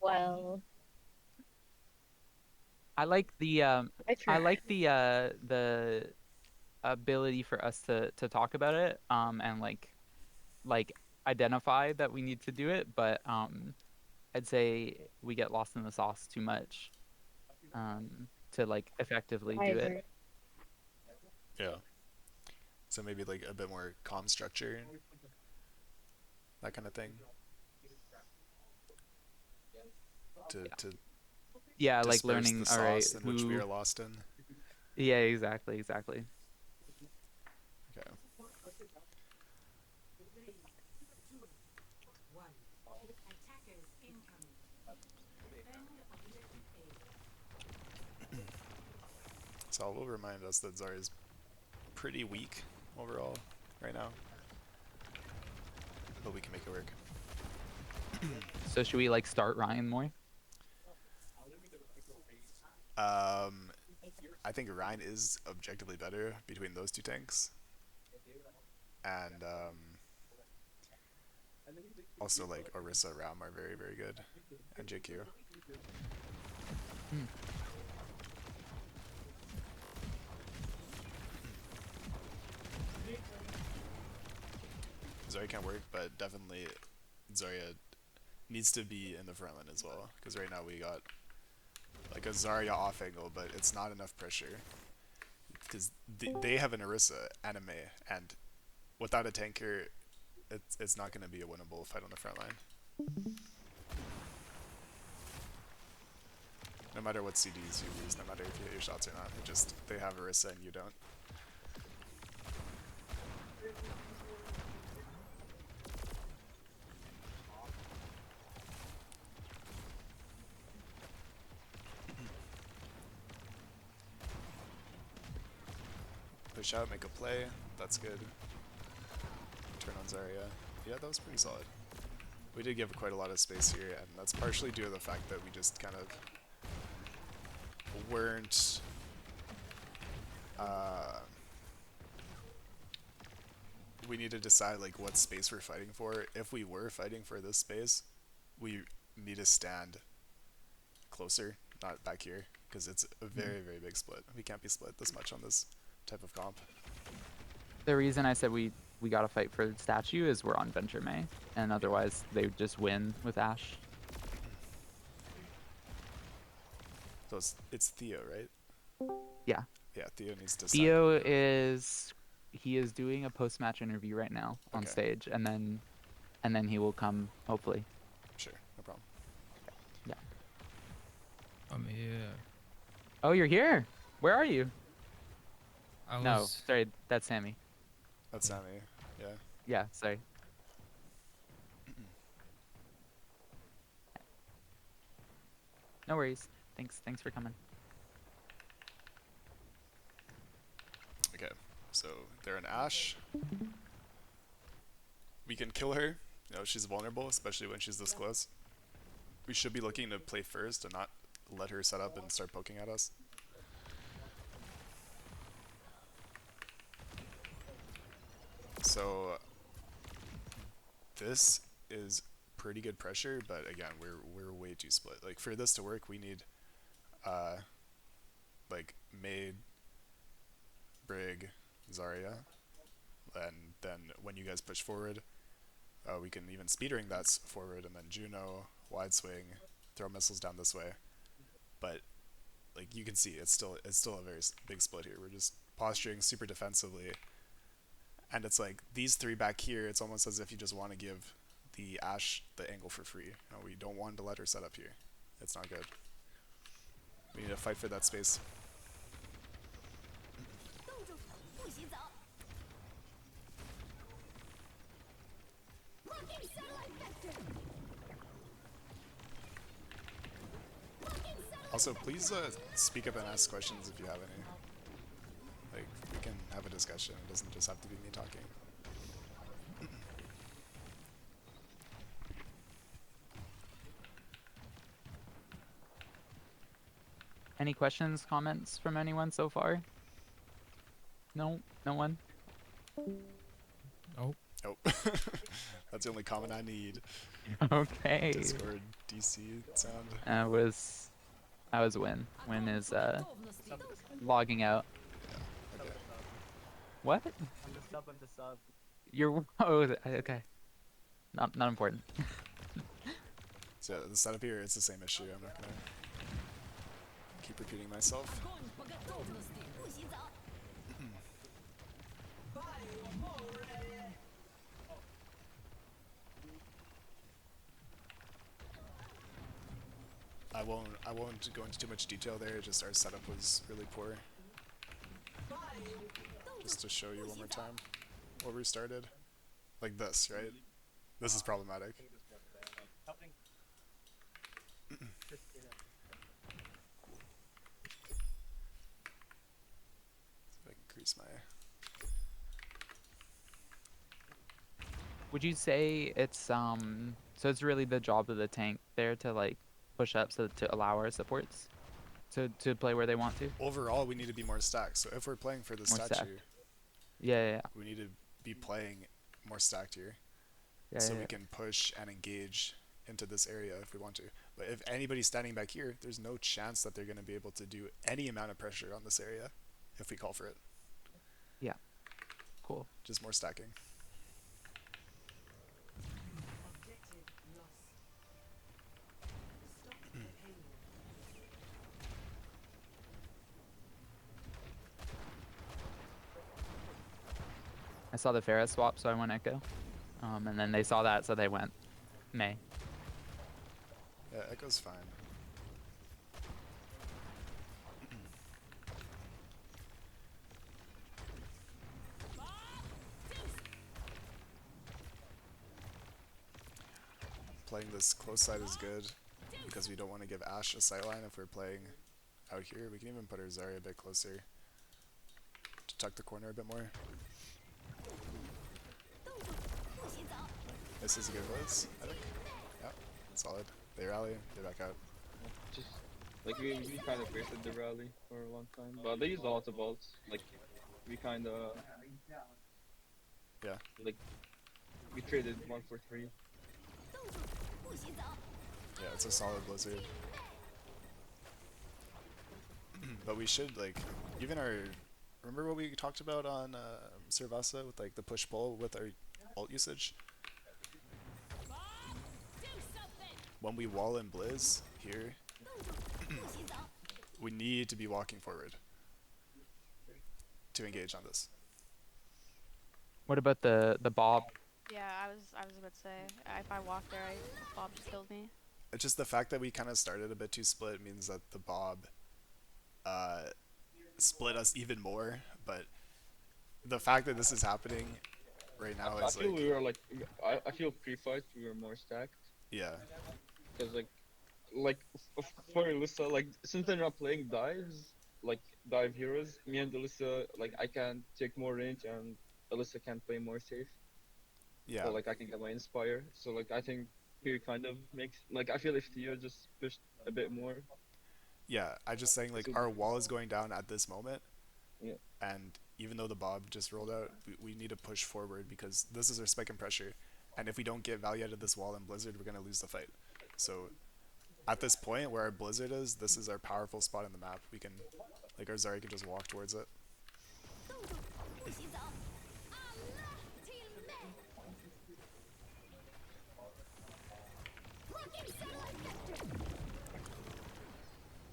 Well, I like the I I try. like the ability for us to talk about it and like identify that we need to do it, but I'd say we get lost in the sauce too much to like effectively I do it. agree. Yeah. So maybe like a bit more calm structure, that kind of thing, Yeah. to Yeah, like disperse the learning, all right, sauce in which we who are lost in. yeah, exactly, exactly. Okay. So I will remind us that Zarya is pretty weak overall right now, but we can make it work. So should we like start Ryan more? Um, I think Ryan is objectively better between those two tanks, and also like Orisa, Ram are very very good, and JQ. Hmm. Zarya can work, but definitely Zarya needs to be in the front line as well, because right now we got like a Zarya off angle, but it's not enough pressure because they have an Orisa anime, and without a tanker, it's not going to be a winnable fight on the front line. No matter what CDs you lose, no matter if you hit your shots or not, it just they have Orisa and you don't. Push out, make a play. That's good. Turn on Zarya. Yeah, that was pretty solid. We did give quite a lot of space here, and that's partially due to the fact that we just kind of weren't. Uh, we need to decide like what space we're fighting for. If we were fighting for this space, we need to stand closer, not back here, because it's a Hmm. very very big split. We can't be split this much on this type of comp. The reason I said we gotta fight for the statue is we're on Venture May, and Yeah. otherwise they would just win with Ash. So it's Theo, right? Yeah. Yeah, Theo needs to stand. Theo is he is doing a post-match interview right now on Okay, stage, and then he will come hopefully. sure, no problem. Yeah. I'm here. Oh, you're here. Where are you? I No, was. sorry, that's Sammy. That's Yeah. Sammy. Yeah. Yeah, sorry. No worries. Thanks for coming. Okay, so they're an Ash. We can kill her. You know, she's vulnerable, especially when she's this close. We should be looking to play first and not let her set up and start poking at us. So this is pretty good pressure, but again, we're way too split. Like for this to work, we need uh like Maid, Brig, Zarya, and then when you guys push forward, we can even speedering that forward, and then Juno, wide swing, throw missiles down this way. But like you can see, it's still a very big split here. We're just posturing super defensively, and it's like these three back here. It's almost as if you just want to give the Ash the angle for free. You know, we don't want to let her set up here. It's not good. We need to fight for that space. Also, please speak up and ask questions if you have any. Like, we can have a discussion. It doesn't just have to be me talking. Any questions, comments from anyone so far? No, no one. Oh. Nope. That's the only comment I need. Okay. Discord DC sound. That was Win. Win is logging out. Yeah. Okay. What? You're oh okay. Not important. So yeah, the setup here, it's the same issue. I'm not gonna keep repeating myself. I won't go into too much detail there. Just our setup was really poor. Just to show you one more time where we started. Like this, right? This is problematic. If I can increase my. Would you say it's so it's really the job of the tank there to like push up so to allow our supports to play where they want to? Overall, we need to be more stacked. So if we're playing for the More statue, stacked. Yeah. we need to be playing more stacked here, Yeah, so yeah, we yeah. can push and engage into this area if we want to. But if anybody's standing back here, there's no chance that they're going to be able to do any amount of pressure on this area if we call for it. Yeah. Cool. Just more stacking. I saw the Pharah swap, so I went Echo. And then they saw that, so they went May. Yeah, Echo's fine. Playing this close side is good because we don't want to give Ashe a sightline if we're playing out here. We can even put our Zarya a bit closer to tuck the corner a bit more. This is a good blitz, I think. Yeah, solid. They rally, they back out. Just like we kind of wasted the rally for a long time, but they used a lot of bolts. Like we kind of Yeah. like we traded 1 for 3. Yeah, it's a solid blizzard. But we should, like, even our... Remember what we talked about on Servasa with, like, the push-pull with our ult usage? When we wall in Blizz here, we need to be walking forward to engage on this. What about the Bob? Yeah, I was about to say, if I walk there, Bob just killed me. It's just the fact that we kind of started a bit too split means that the Bob split us even more, but the fact that this is happening right now I is feel like... we were like I feel pre-fight we were more stacked Yeah. because like for Alyssa, like since they're not playing dives like dive heroes, me and Alyssa, like I can take more range and Alyssa can play more safe. Yeah. So like I can get my inspire. So like I think here kind of makes like I feel if Theo just pushed a bit more. Yeah, I just saying like our wall is going down at this moment. Yeah. And even though the Bob just rolled out, we need to push forward because this is our spike and pressure. And if we don't get value out of this wall in Blizzard, we're going to lose the fight. So at this point where our Blizzard is, this is our powerful spot in the map. We can, like our Zarya can just walk towards it.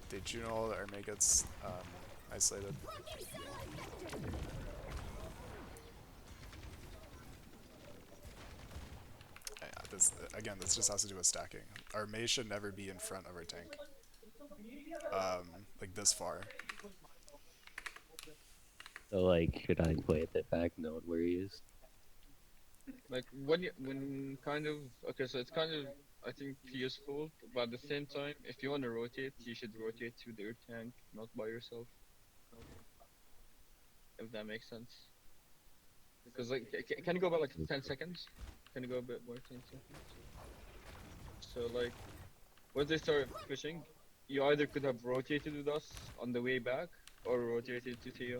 Did you know that our May gets isolated? Yeah, this just has to do with stacking. Our May should never be in front of our tank. Like this far. So like, should I play at the back node where he is? Like when kind of okay, so it's kind of I think useful, but at the same time, if you want to rotate, you should rotate to their tank, not by yourself. If that makes sense. Because like, can you go about like 10 seconds? Can you go a bit more 10 seconds? So like, when they start pushing, you either could have rotated with us on the way back, or rotated to Theo.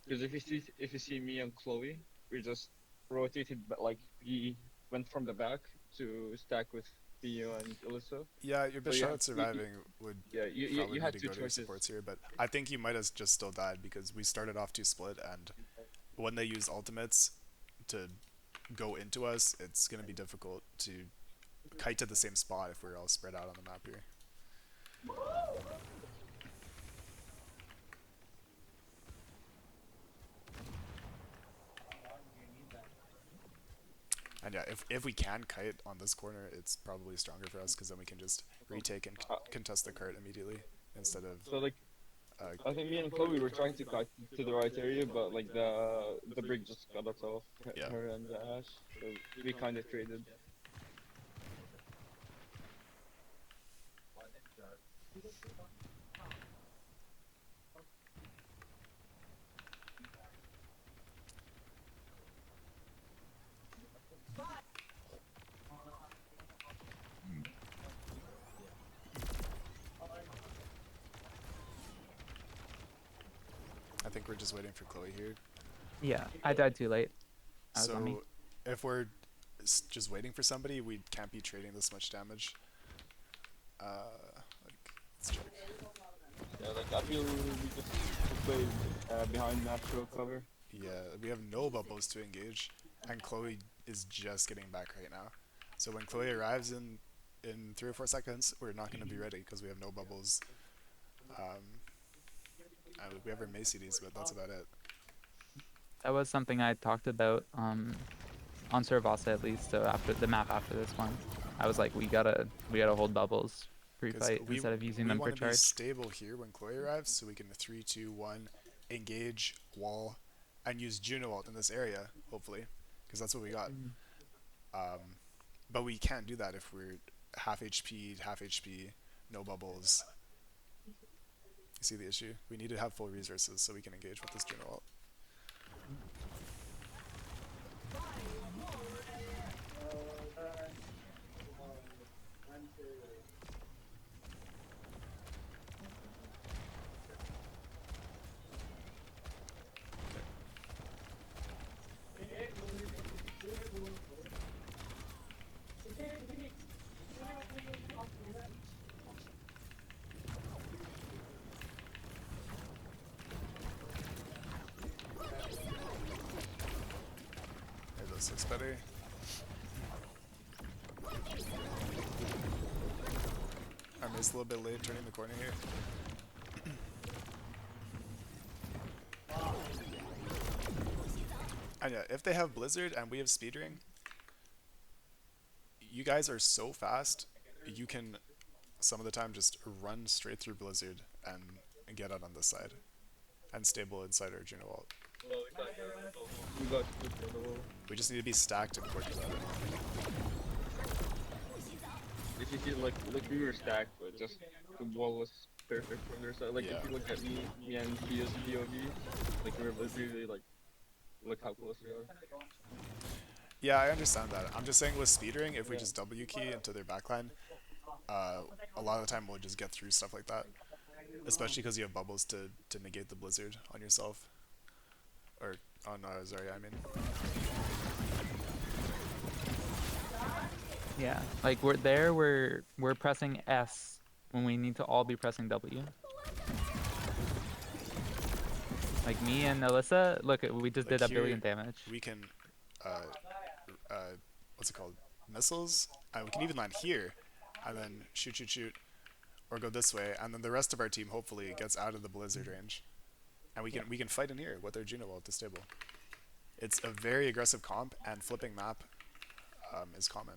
Because if you see me and Chloe, we're just rotated, but like he went from the back to stack with Theo and Alyssa. Yeah, your best So shot yeah, at surviving would Yeah, probably you be had to two go to your choices. supports here, but I think you might have just still died because we started off 2 split, and when they use ultimates to go into us, it's going to be difficult to kite to the same spot if we're all spread out on the map here. And yeah, if we can kite on this corner, it's probably stronger for us because then we can just retake and contest the cart immediately instead of. So like, I think me and Chloe were trying to cut to the right area, but like the brig just cut us off, Yeah. her and Ash. So we kind of traded. I think we're just waiting for Chloe here. Yeah, I died too late. That was on me. So if we're just waiting for somebody, we can't be trading this much damage. Let's check. Yeah, like I feel we just played behind natural cover. Yeah, we have no bubbles to engage, and Chloe is just getting back right now. So when Chloe arrives in 3 or 4 seconds, we're not going to be ready because we have no bubbles. And we have our Macy's, but that's about it. That was something I talked about on Servasa at least. So after the map after this one, I was like, we gotta hold bubbles pre-fight instead of using them for We want to be charge. stable here when Chloe arrives, so we can 3, 2, 1, engage, wall, and use Juno ult in this area, hopefully, because that's what we got. But we can't do that if we're half HP, no bubbles. You see the issue? We need to have full resources so we can engage with this Juno ult. Okay, this looks better. I missed a little bit late turning the corner here. And yeah, if they have Blizzard and we have Speedring, you guys are so fast, you can some of the time just run straight through Blizzard and get out on this side. And stable inside our Juno ult. We got to the wall. We just need to be stacked and quick about it. If you see like we were stacked, but just the wall was perfect from their side. Like Yeah. if you look at me and Theo's POV, like we were literally like, look how close we are. Yeah, I understand that. I'm just saying with Speedring, if we just W key into their backline, a lot of the time we'll just get through stuff like that. Especially because you have bubbles to negate the Blizzard on yourself. Or on Zarya, I mean. Yeah, like we're pressing S when we need to all be pressing W. Like me and Alyssa, look, we just Like did a here, billion damage. We can, what's it called? Missiles? We can even land here, and then shoot, or go this way, and then the rest of our team hopefully gets out of the Blizzard range. And we can fight in here with our Juno ult to stable. It's a very aggressive comp, and flipping map is common.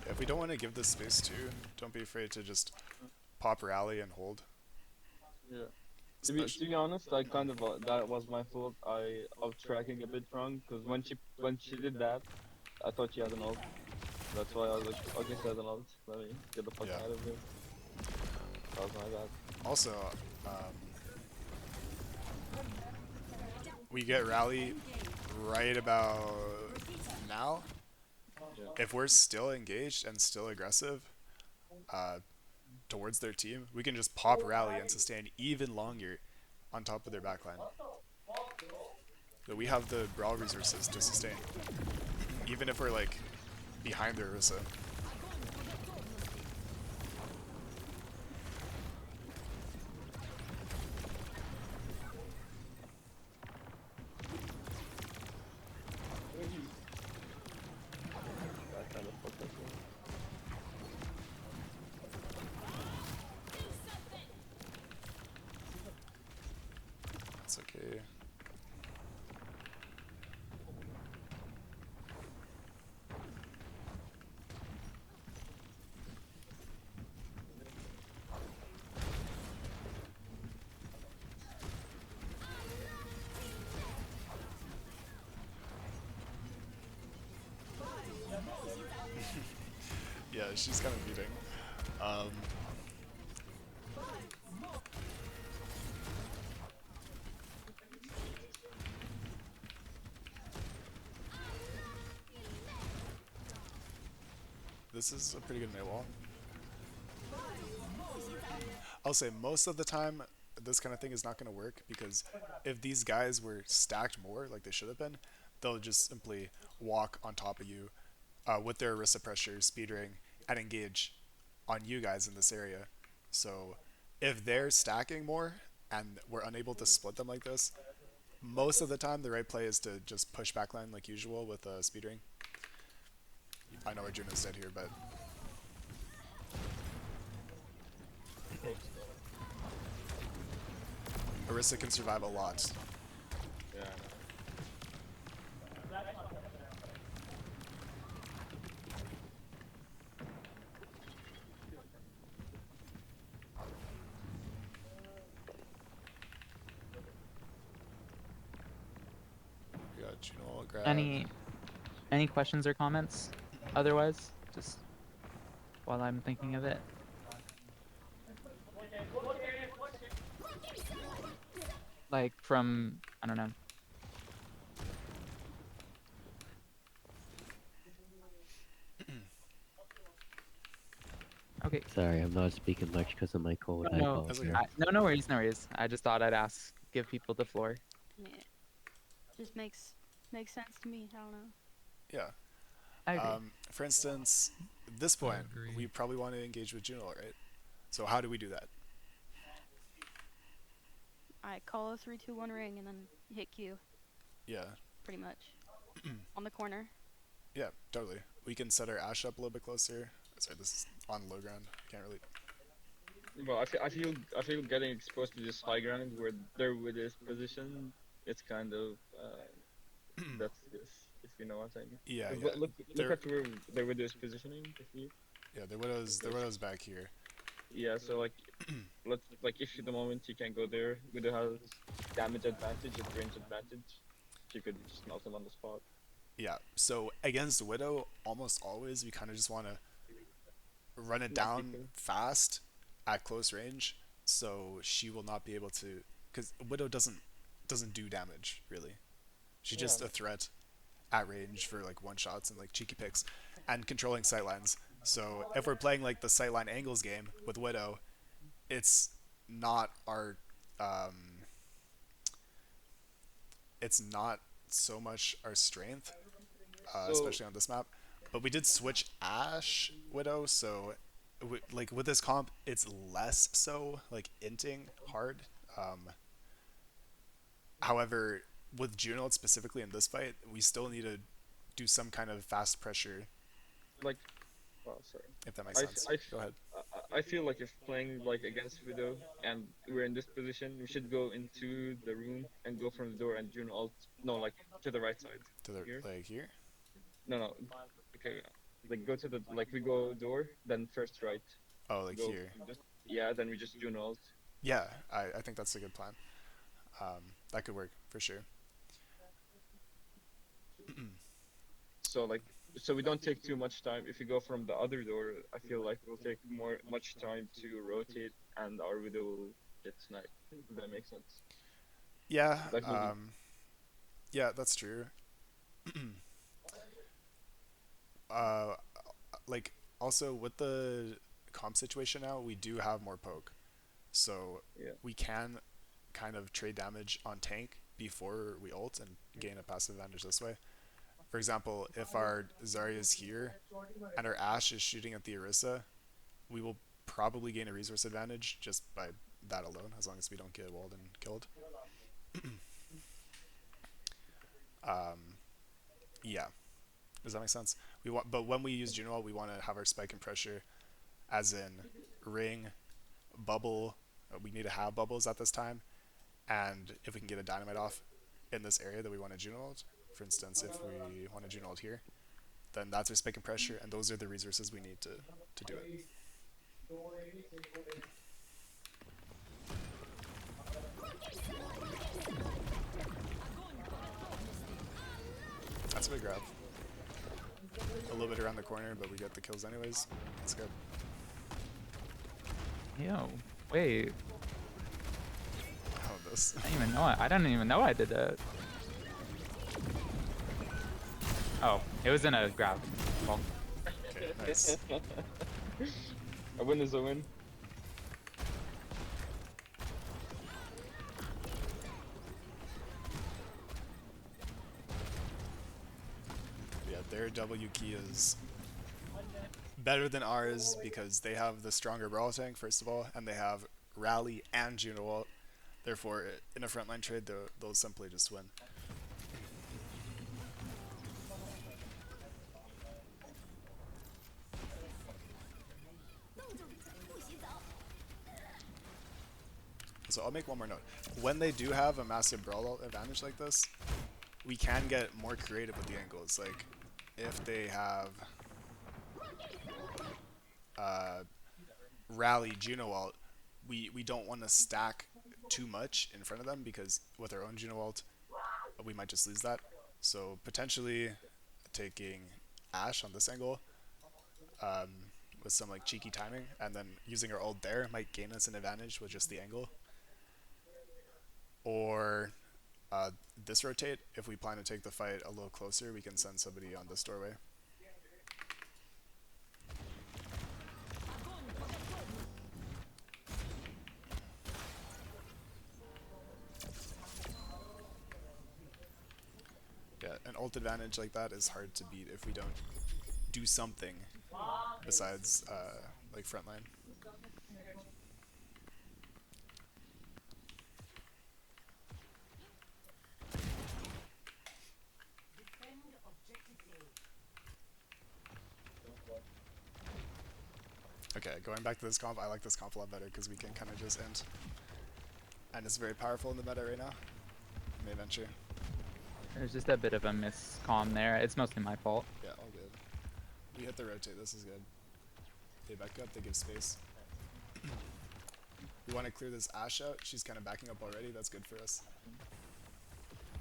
If we don't want to give this space too, don't be afraid to just pop rally and hold. Yeah. To be honest, I kind of that was my fault. I was tracking a bit wrong because when she did that, I thought she had an ult. That's why I was like, okay, she has an ult. Let me get the fuck out of here. That was my bad. Also, we get rally right about now. Yeah. If we're still engaged and still aggressive towards their team, we can just pop rally and sustain even longer on top of their backline. But we have the brawl resources to sustain, even if we're like behind their Orisa. That kind of fucked us up. That's okay. Yeah, she's kind of beating. This is a pretty good mid wall. I'll say most of the time this kind of thing is not going to work, because if these guys were stacked more like they should have been, they'll just simply walk on top of you with their Orisa pressure, speed ring, and engage on you guys in this area. So if they're stacking more and we're unable to split them like this, most of the time the right play is to just push backline like usual with a speed ring. I know Arjuna's dead here, but Orisa can survive a lot. Yeah, I know. We got Juno grab. Any questions or comments? Otherwise, just while I'm thinking of it. Like from, I don't know. Okay. Sorry, I'm not speaking much because of my cold. I No, That's okay. apologize. no worries, no worries. I just thought I'd ask, give people the floor. Yeah. Just makes sense to me. I don't know. Yeah. I agree. For instance, at this point, agree. we probably want to engage with Juno, right? So how do we do that? I call a 3-2-1 ring and then hit Q, Yeah. pretty much. On the corner. Yeah, totally. We can set our Ash up a little bit closer. Sorry, this is on low ground. Can't really. Well, I feel getting exposed to this high ground where they're with this position, it's kind of that's this, if you know what I mean. Yeah, But yeah. look They're- at where their Widow's positioning. If you, Yeah, the Widow's back here. yeah, so like, if at the moment you can go there, Widow has damage advantage and range advantage. You could just melt them on the spot. Yeah. So against Widow, almost always we kind of just want to run it Not down people. fast at close range, so she will not be able to. Because Widow doesn't do damage really. She's just Yeah. a threat at range for like one shots and like cheeky picks and controlling sightlines. So if we're playing like the sightline angles game with Widow, it's not our it's not so much our strength, So especially on this map. But we did switch Ash Widow, so like with this comp, it's less so like inting hard. However, with Juno specifically in this fight, we still need to do some kind of fast pressure, like, well, sorry. if that makes sense. Go ahead. I feel like if playing like against Widow and we're in this position, we should go into the room and go from the door and June alt. No, like to the right side. To the Here? like here. No. Okay. Like go to the we go door, then first right. Oh, like Go here. just yeah, then we just June alt. Yeah, I think that's a good plan. That could work for sure. So we don't take too much time. If you go from the other door, I feel like we'll take much time to rotate and our Widow will get sniped. If that makes sense. Yeah. Like maybe- Yeah, that's true. uh, like also with the comp situation now, we do have more poke, so Yeah. we can kind of trade damage on tank before we ult and gain a passive advantage this way. For example, if our Zarya is here and our Ashe is shooting at the Orisa, we will probably gain a resource advantage just by that alone, as long as we don't get walled and killed. Yeah, does that make sense? We want, but when we use Juno, we want to have our spike and pressure, as in ring, bubble. We need to have bubbles at this time, and if we can get a dynamite off in this area that we want to Juno ult, for instance, if we want to Juno ult here, then that's our spike and pressure, and those are the resources we need to do it. That's a big grab. A little bit around the corner, but we get the kills anyways. That's good. Yo, wait. Oh, this. I didn't even know I don't even know I did that. Oh, it was in a grab. Well, Okay, nice. A win is a win. Yeah, their W key is better than ours because they have the stronger brawl tank, first of all, and they have rally and Juno ult. Therefore, in a frontline trade, they'll simply just win. So I'll make one more note. When they do have a massive brawl advantage like this, we can get more creative with the angles. Like, if they have rally Juno ult, we don't want to stack too much in front of them because with our own Juno ult, we might just lose that. So potentially taking Ashe on this angle with some like cheeky timing, and then using our ult there might gain us an advantage with just the angle. Or this rotate, if we plan to take the fight a little closer, we can send somebody on this doorway. Yeah, an ult advantage like that is hard to beat if we don't do something besides like frontline. Okay, going back to this comp, I like this comp a lot better because we can kind of just end. And it's very powerful in the meta right now. May venture. there's just a bit of a miscomm there. It's mostly my fault. Yeah, all good. We hit the rotate, this is good. They back up, they give space. We want to clear this Ashe out. She's kind of backing up already, that's good for us.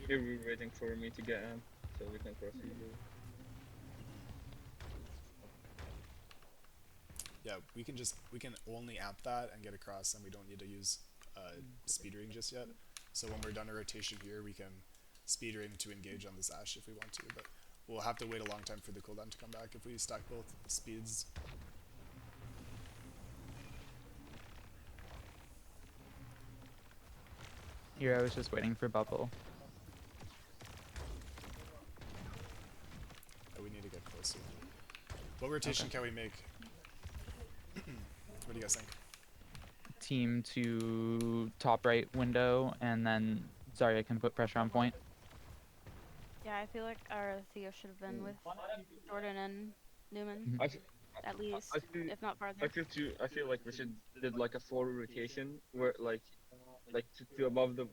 Here we're waiting for me to get him, so we can cross easily. Yeah, we can only amp that and get across, and we don't need to use speed ring just yet. So when we're done a rotation here, we can speed ring to engage on this Ashe if we want to, but we'll have to wait a long time for the cooldown to come back if we stack both speeds. Here I was just waiting for bubble. Oh, we need to get closer. What rotation can we make? What do you guys think? Team to top right window, and then Zarya can put pressure on point. Yeah, I feel like our Theo should have been with Jordan and Newman, I, f- at least, I feel, if not farther. I feel like we should did like a full rotation where like to above the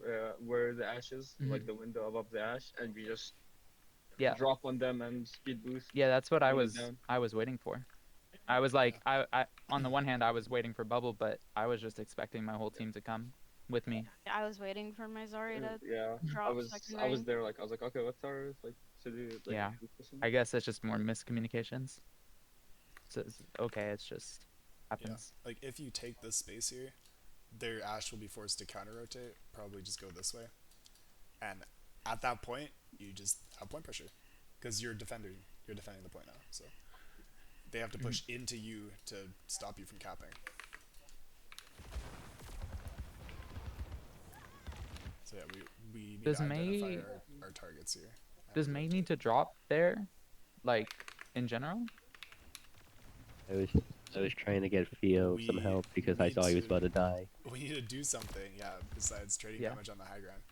where the Ashe is, like the window above the Ashe, and we just Yeah. drop on them and speed boost. Yeah, that's what I Bring it was down. I was waiting for. I was like, I on the one hand I was waiting for bubble, but I was just expecting my whole team to come with me. Yeah, I was waiting for my Zarya to Yeah, drop I was second I was ring. there like I was like, okay, what's our like should we like Yeah. do this one? I guess it's just more miscommunications. So it's okay, it's just happens. Like if you take this space here, their Ashe will be forced to counter rotate, probably just go this way. And at that point, you just have point pressure because you're defending the point now. So they have to push into you to stop you from capping. So yeah, we need Does to identify May our targets here. and does we May rotate. need to drop there, like in general? I was trying to get Theo some We help because I need saw he was to- about to die. We need to do something, yeah, besides trading Yeah. damage on the high ground.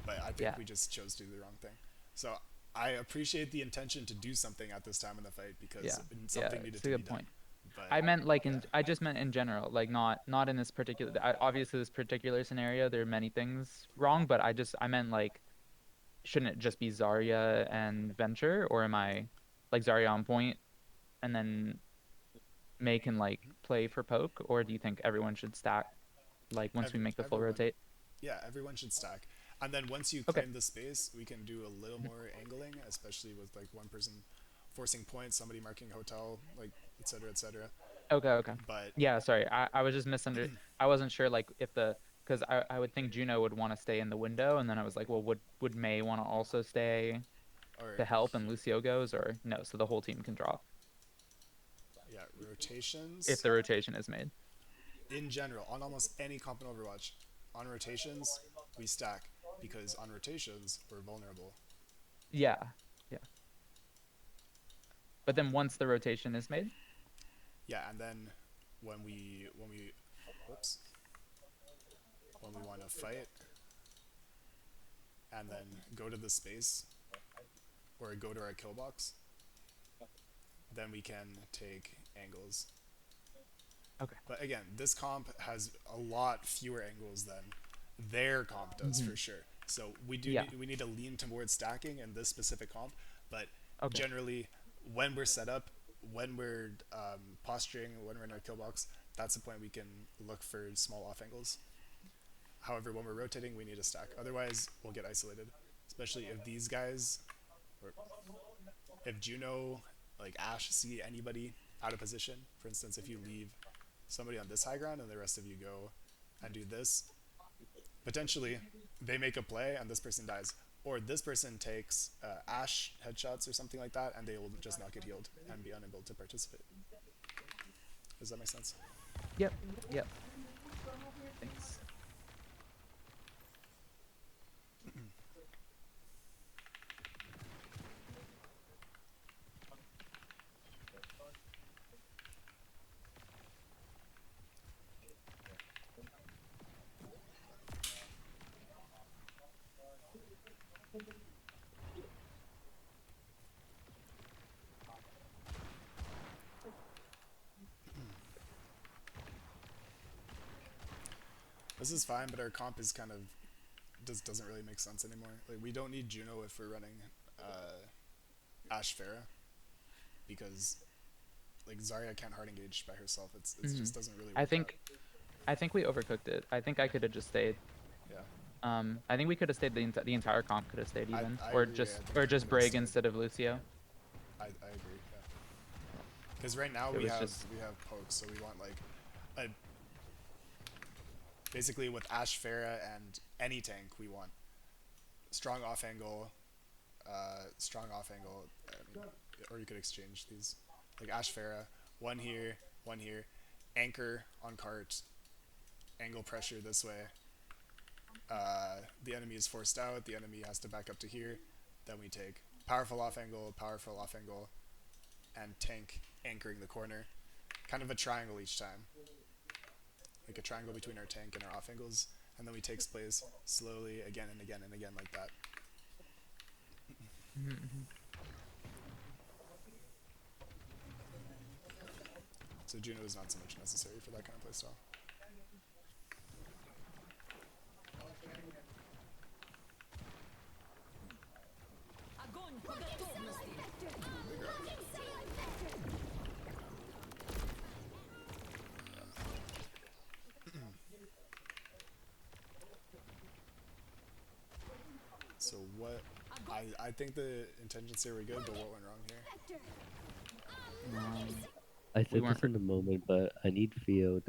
But I think Yeah. we just chose to do the wrong thing. So I appreciate the intention to do something at this time in the fight because Yeah. something Yeah, needed it's to a be good done. point. But I meant like I just meant in general, like not in this particular. Obviously, this particular scenario, there are many things wrong, but I meant like, shouldn't it just be Zarya and Venture, or am I like Zarya on point, and then May can like play for poke, or do you think everyone should stack, like once we make the full everyone, rotate? yeah, everyone should stack. And then once you Okay. claim the space, we can do a little more angling, especially with like one person forcing points, somebody marking hotel, like etc. etc. Okay. But Yeah, sorry. I was just I wasn't sure like if because I would think Juno would want to stay in the window, and then I was like, well, would May want to also stay or to help and Lucio goes, or no? So the whole team can drop yeah, rotations if the rotation is made. in general on almost any comp in Overwatch. On rotations, we stack because on rotations we're vulnerable. Yeah. But then once the rotation is made, Yeah, and then when we whoops, when we want to fight and then go to the space or go to our kill box, then we can take angles. Okay. But again, this comp has a lot fewer angles than their comp does for sure. So we need to lean towards stacking in this specific comp, but Okay. generally when we're set up, when we're posturing, when we're in our kill box, that's the point we can look for small off angles. However, when we're rotating, we need to stack. Otherwise, we'll get isolated. Especially if these guys, or if Juno, like Ash, see anybody out of position. For instance, if you leave somebody on this high ground and the rest of you go and do this, potentially they make a play and this person dies. Or this person takes Ash headshots or something like that, and they will just not get healed and be unable to participate. Does that make sense? Yep. Thanks. This is fine, but our comp is kind of doesn't really make sense anymore. Like we don't need Juno if we're running Ash Farah, because like Zarya can't hard engage by herself. It just doesn't really work. I think we overcooked it. I think I could have just stayed. Yeah. I think we could have stayed the entire comp could have stayed even, I or agree, just I think or we just could've Brig stayed. instead of Lucio. I agree. Yeah. Because right now It we was have just- pokes, so we want like a basically with Ash Farah and any tank we want strong off angle, I mean, or you could exchange these like Ash Farah, one here, anchor on cart, angle pressure this way. The enemy is forced out, the enemy has to back up to here, then we take powerful off angle, and tank anchoring the corner. Kind of a triangle each time. Like a triangle between our tank and our off angles, and then we take plays slowly again and again and again like that. So Juno is not so much necessary for that kind of playstyle. So what? I think the intentions here were good, but what went wrong here? I We said weren't this in the moment, but I need Theo.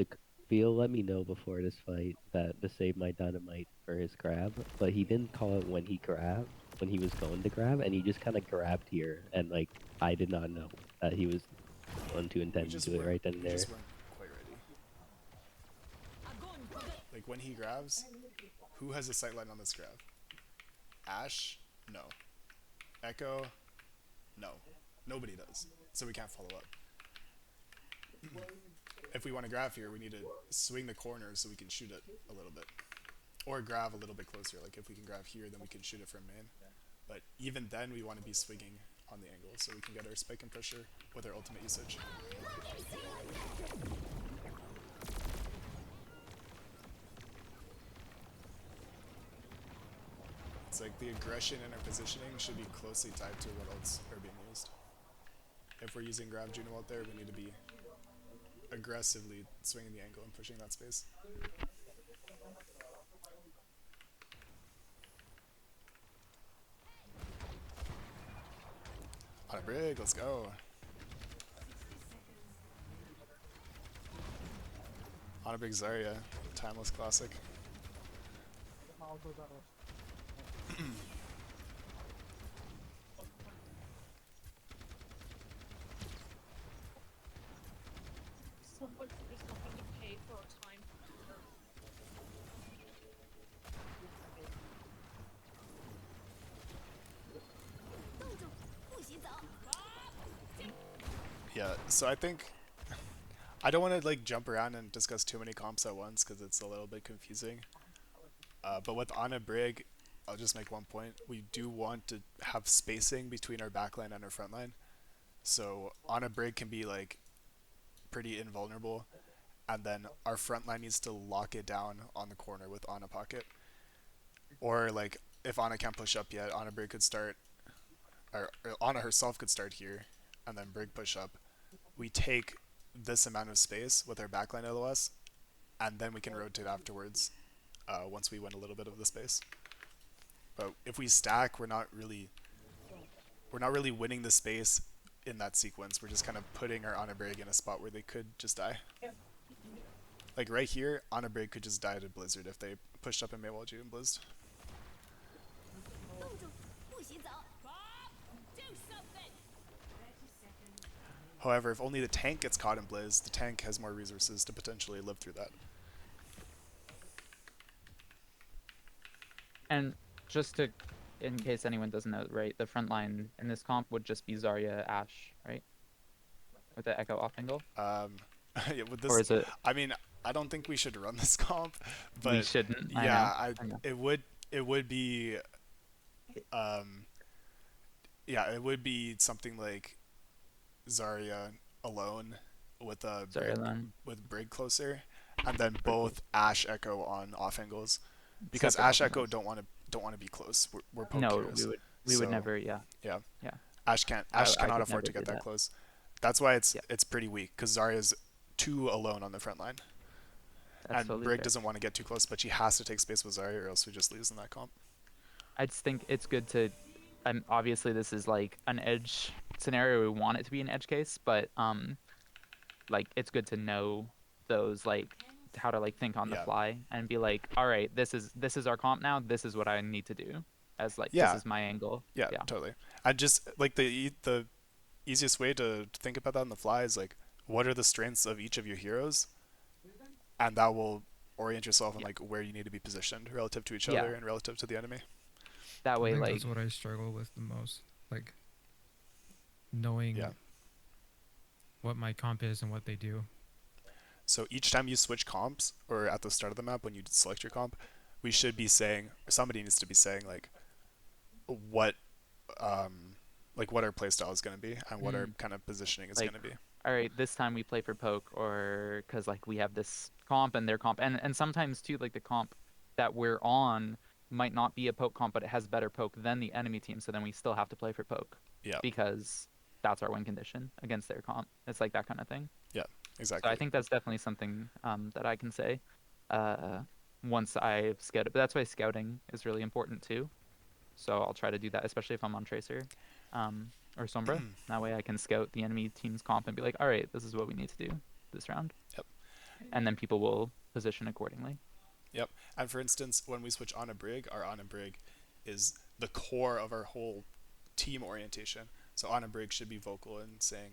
Theo let me know before this fight that to save my dynamite for his grab, but he didn't call it when he grabbed. when he was going to grab, and he just kind of grabbed here, and like I did not know that he was going to We intend to just do it weren't, right then and we there. just weren't quite ready. Like when he grabs, who has a sightline on this grab? Ash? No. Echo? No. Nobody does. So we can't follow up. If we want to grab here, we need to swing the corner so we can shoot it a little bit. Or grab a little bit closer. Like if we can grab here, then we can shoot it from main. But even then, we want to be swinging on the angle so we can get our spike and pressure with our ultimate usage. It's like the aggression and our positioning should be closely tied to what ults are being used. If we're using grab Juno out there, we need to be aggressively swinging the angle and pushing that space. On a brig, let's go. On a brig Zarya, timeless classic. Someone is having to pay for our time. Yeah, so I think I don't want to like jump around and discuss too many comps at once because it's a little bit confusing. But with Ana Brig, I'll just make one point. We do want to have spacing between our backline and our frontline. So Ana Brig can be like pretty invulnerable, and then our frontline needs to lock it down on the corner with Ana Pocket. Or like if Ana can't push up yet, Ana Brig could start, or Ana herself could start here, and then Brig push up. We take this amount of space with our backline LOS, and then we can rotate afterwards once we win a little bit of the space. But if we stack, we're not really winning the space in that sequence. We're just kind of putting our Ana Brig in a spot where they could just die. Like right here, Ana Brig could just die to Blizzard if they pushed up and made Walju and Blizzed. However, if only the tank gets caught in Blizz, the tank has more resources to potentially live through that. And just to, in case anyone doesn't know, right, the front line in this comp would just be Zarya, Ashe, right? With the Echo off angle? Yeah, with this, Or is it? I mean, I don't think we should run this comp, but We shouldn't. yeah, I know. it would be, yeah, it would be something like Zarya alone with Zarya alone. with Brig closer, and then both Ashe Echo on off angles, because Separate Ashe off Echo angles. don't want to be close. We're poke No, heroes. we would So, never. Yeah. Yeah. Yeah. Ashe I cannot could afford never to get do that close. That's why it's pretty weak, because Zarya's too alone on the front line. That's And totally Brig fair. doesn't want to get too close, but she has to take space with Zarya or else we just lose in that comp. I just think it's good to. Obviously this is like an edge scenario. We want it to be an edge case, but like it's good to know those, like how to like think on the fly and be like, all right, this is our comp now. This is what I need to do, as like this is my angle. Yeah, totally. And just like the easiest way to think about that on the fly is like, what are the strengths of each of your heroes, and that will orient yourself on like where you need to be positioned relative to each other and relative to the enemy. That way, I think like that's what I struggle with the most, like knowing what my comp is and what they do. So each time you switch comps, or at the start of the map when you select your comp, we should be saying, or somebody needs to be saying like what our playstyle is going to be and what our kind of positioning is like, going to be. All right, this time we play for poke, or because like we have this comp and their comp, and sometimes too, like the comp that we're on might not be a poke comp, but it has better poke than the enemy team, so then we still have to play for poke. Yeah. Because that's our win condition against their comp. It's like that kind of thing. Yeah, exactly. So I think that's definitely something that I can say once I've scouted. But that's why scouting is really important too. So I'll try to do that, especially if I'm on Tracer or Sombra. That way I can scout the enemy team's comp and be like, all right, this is what we need to do this round. Yep. And then people will position accordingly. Yep. And for instance, when we switch on a Brig, our on a Brig is the core of our whole team orientation. So on a break should be vocal and saying,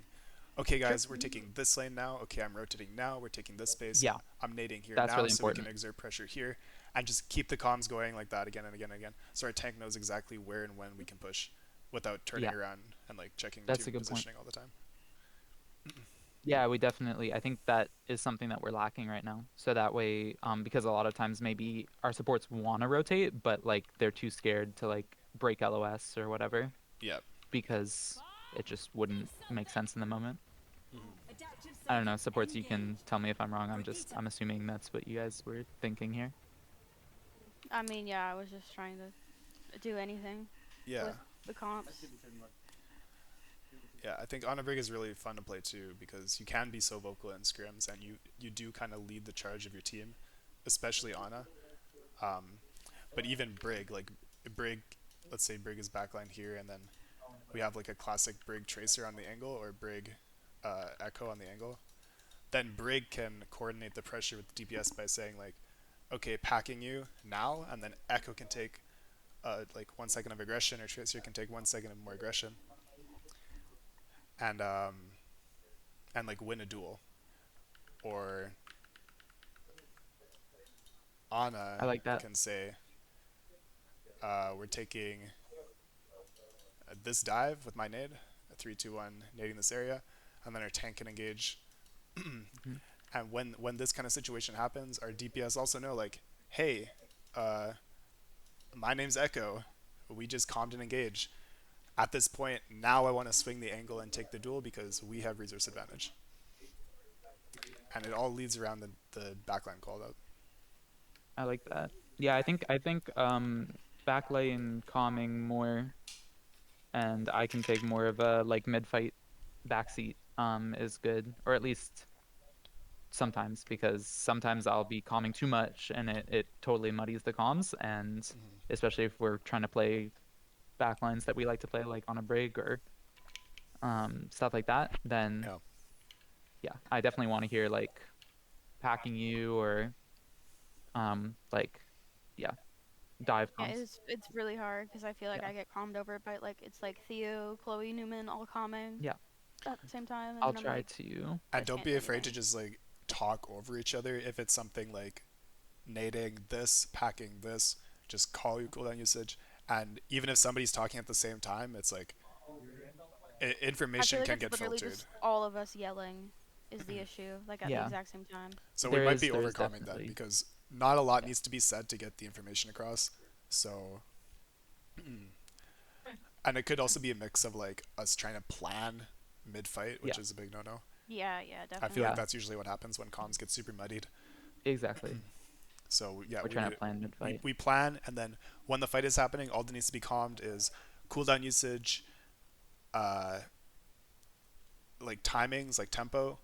okay guys, we're taking this lane now. Okay, I'm rotating now. We're taking this space. Yeah, I'm nading here that's now, really so we can important. exert pressure here, and just keep the comms going like that again and again and again. So our tank knows exactly where and when we can push, without turning Yeah. around and like checking That's a team good point. positioning all the time. Yeah, we definitely. I think that is something that we're lacking right now. So that way, because a lot of times maybe our supports want to rotate, but like they're too scared to like break LOS or whatever Yeah. because it just wouldn't make sense in the moment. I don't know, supports. You can tell me if I'm wrong. I'm assuming that's what you guys were thinking here. I mean, yeah, I was just trying to do anything Yeah. with the comps. Yeah, I think on a brig is really fun to play too, because you can be so vocal in scrims, and you do kind of lead the charge of your team, especially Ana. But even brig, like brig, let's say brig is backline here, and then we have like a classic brig tracer on the angle, or brig echo on the angle. Then brig can coordinate the pressure with the DPS by saying like, okay, packing you now, and then echo can take like 1 second of aggression, or tracer can take 1 second of more aggression, and like win a duel. Or Ana I like that. can say, we're taking this dive with my nade, a 3-2-1 nading this area, and then our tank can engage. And when this kind of situation happens, our DPS also know like, hey, my name's Echo, we just calmed and engage. At this point, now I want to swing the angle and take the duel because we have resource advantage. And it all leads around the backline call out. I like that. Yeah, I think backlane calming more, and I can take more of a like mid fight backseat is good, or at least sometimes, because sometimes I'll be calming too much and it totally muddies the comms, and especially if we're trying to play backlines that we like to play like on a brig or stuff like that, then yeah, I definitely want to hear like packing you or like yeah, dive Yeah, comms. it's really hard because I feel like Yeah. I get calmed over by like it's like Theo, Chloe Newman all calming Yeah. at the same time, and I'll then I'm try like, to. I And just don't can't be do afraid to anything. just like talk over each other. If it's something like nading this, packing this, just call your cooldown usage. And even if somebody's talking at the same time, it's like I feel information like can it's get literally filtered. just all of us yelling is the issue, like at the Yeah. exact same time. So we might be There is overcoming that definitely. because not a lot needs to be said to get the information across. So, and it could also be a mix of like us trying to plan mid-fight, which Yeah. is a big no-no. Yeah, yeah, I feel definitely. like Yeah. that's usually what happens when comms get super muddied. Exactly. So yeah, We're trying to plan mid fight. we plan, and then when the fight is happening, all that needs to be calmed is cooldown usage, like timings, like tempo,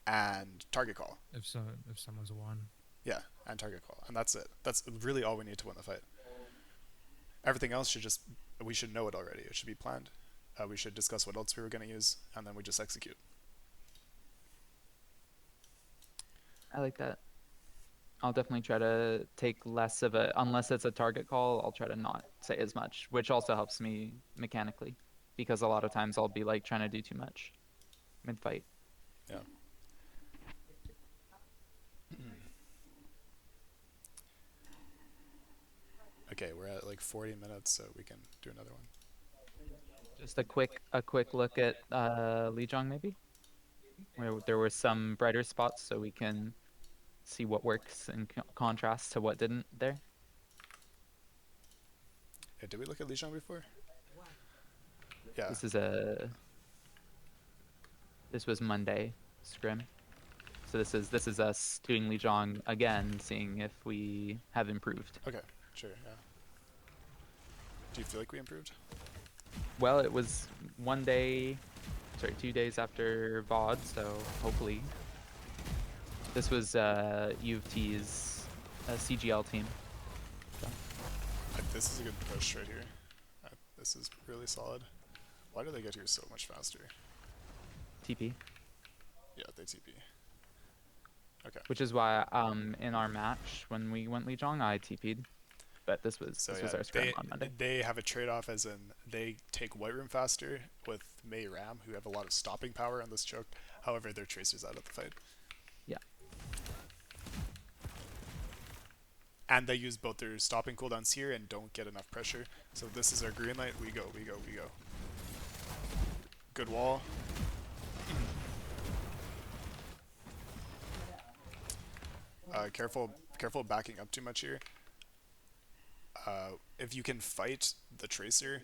and target call. If someone's one. Yeah, and target call, and that's it. That's really all we need to win the fight. Everything else we should know it already. It should be planned. We should discuss what else we were going to use, and then we just execute. I like that. I'll definitely try to take less of a, unless it's a target call, I'll try to not say as much, which also helps me mechanically, because a lot of times I'll be like trying to do too much mid fight. Yeah. Okay, we're at like 40 minutes, so we can do another one. Just a quick look at Lijiang maybe, where there were some brighter spots, so we can see what works in contrast to what didn't there. Yeah, did we look at Lijiang before? Yeah. This was Monday scrim. So this is us doing Lijiang again, seeing if we have improved. Okay, sure, yeah. Do you feel like we improved? Well, it was 2 days after VOD, so hopefully. This was U of T's CGL team. So. This is a good push right here. This is really solid. Why do they get here so much faster? TP. Yeah, they TP. Okay. Which is why in our match when we went Lijiang, I TP'd. but this was our scrim on Monday. they have a trade-off, as in they take White Room faster with Mei Ram, who have a lot of stopping power on this choke. However, their Tracer's out of the fight. Yeah. And they use both their stopping cooldowns here and don't get enough pressure. So this is our green light. We go. Good wall. Careful backing up too much here. If you can fight the Tracer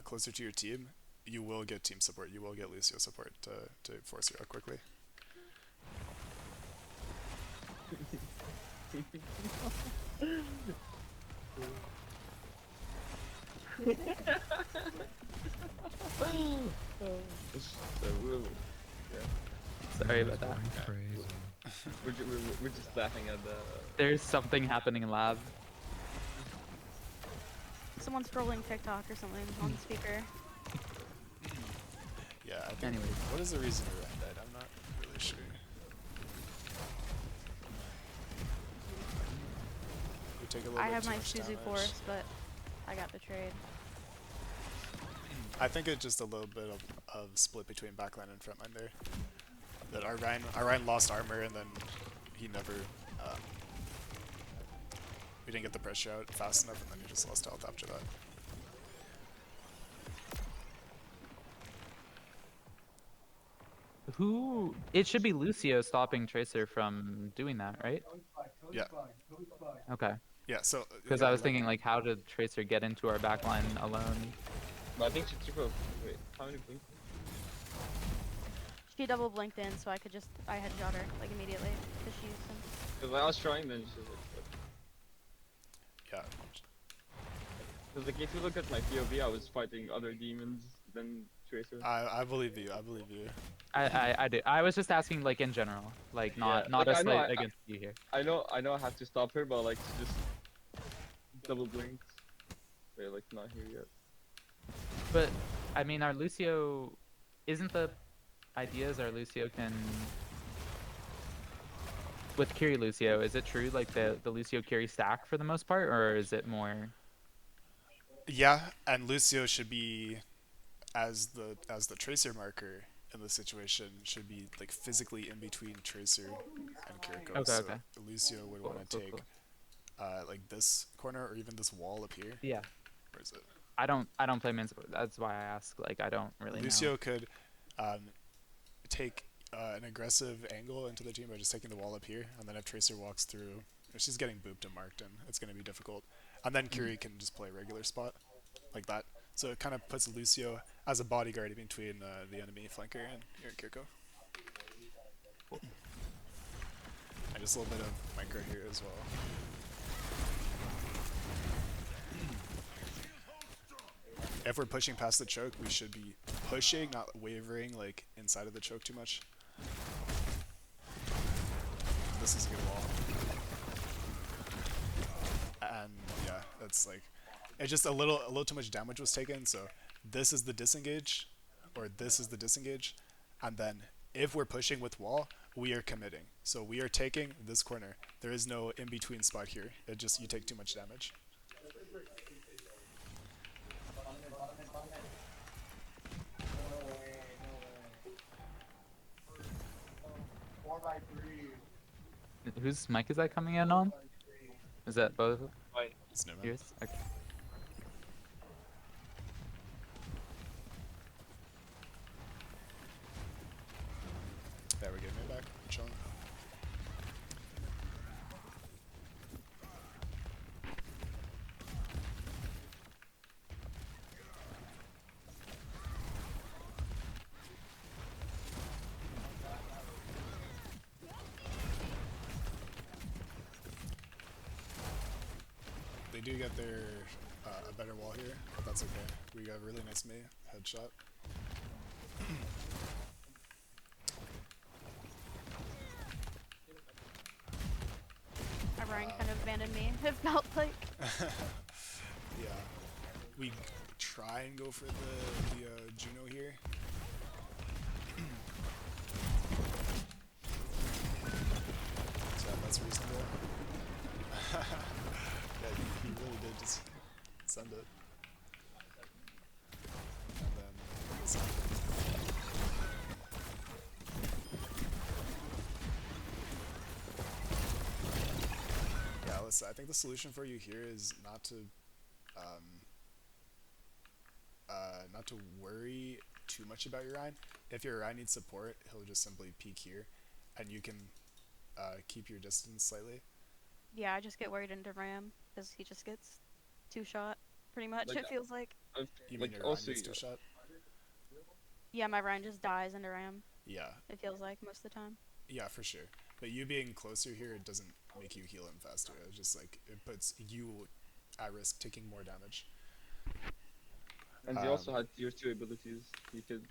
closer to your team, you will get team support. You will get Lucio support to force you out quickly. Sorry about that. Going crazy. We're just laughing at the. There's something happening in lab. Someone's scrolling TikTok or something on the speaker. Yeah. I think, Anyways. what is the reason for that? I'm not really sure. We take a little I bit have too my much Suzu damage. Force, but I got betrayed. I think it's just a little bit of split between backline and frontline there. That our Ryan lost armor, and then he never. We didn't get the pressure out fast enough, and then he just lost health after that. Who? It should be Lucio stopping Tracer from doing that, right? Yeah. Okay. Yeah. So. Because I was thinking, like, how did Tracer get into our backline alone? But I think she took a. Wait, how many blinks? She double blinked in, so I headshot her like immediately because she used him. Because I was trying, then she was like. Yeah. Because like if you look at my POV, I was fighting other demons than Tracer. I believe you. I believe you. I do. I was just asking, like, in general, like, not Yeah, like, a I know slight against you here. I know I have to stop her, but like she just double blinks. They're like not here yet. But I mean, our Lucio, isn't the idea is our Lucio can, with Kiri Lucio, is it true like the Lucio Kiri stack for the most part, or is it more? Yeah, and Lucio should be, as the Tracer marker in the situation, should be like physically in between Tracer and Kiriko. Okay, so okay. Lucio would want to take like this corner or even this wall up here. Yeah. Where is it? I don't play main support. That's why I ask. Like, I don't really Lucio know. could take an aggressive angle into the team by just taking the wall up here, and then if Tracer walks through, if she's getting booped and marked, and it's going to be difficult. And then Kiri can just play a regular spot like that. So it kind of puts Lucio as a bodyguard in between the enemy flanker and your Kiriko. And just a little bit of micro here as well. If we're pushing past the choke, we should be pushing, not wavering like inside of the choke too much. This is a good wall. And yeah, that's like, it's just a little too much damage was taken. So this is the disengage, or this is the disengage, and then if we're pushing with wall, we are committing. So we are taking this corner. There is no in between spot here. It just, you take too much damage. Whose mic is that coming in on? Is that both of It's Newman. yours? Okay. There we go, me back. Chilling. They do get their a better wall here, but that's okay. We got a really nice Mei headshot. Ryan kind of abandoned me. It felt like. Yeah, we try and go for the Juno here. So that's reasonable. Yeah, he really Alyssa, I think the solution for you here is um, not to worry too much about your Ryan. If your Ryan needs support, he'll just simply peek here, and you can keep your distance slightly. Yeah, I just get worried into Ram because he just gets two shot pretty much. Like, It feels like. You like mean your also, Ryan gets two shot? Yeah, my Ryan just dies into Ram. Yeah, It feels like most of the time. yeah, for sure. But you being closer here, it doesn't make you heal him faster. It's just like it puts you at risk taking more damage. and he also had tier 2 abilities. He could,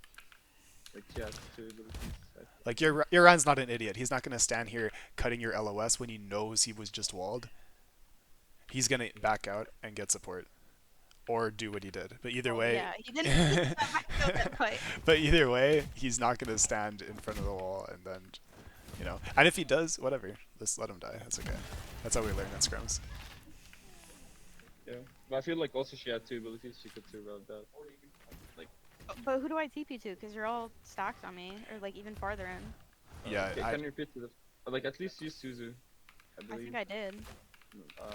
like, he has 2 abilities. Like your Ryan's not an idiot. He's not gonna stand here cutting your LOS when he knows he was just walled. He's gonna back out and get support, or do what he did. But either way, Yeah, he didn't. but either way, he's not gonna stand in front of the wall and then, you know. And if he does, whatever, just let him die. That's okay. That's how we learn in scrims. Yeah, but I feel like also she had 2 abilities. She could survive that. Like, But who do I TP to? Because you're all stacked on me, or like even farther in. Yeah, can you repeat to the, like, at least use Suzu, I I believe. think I did. No, I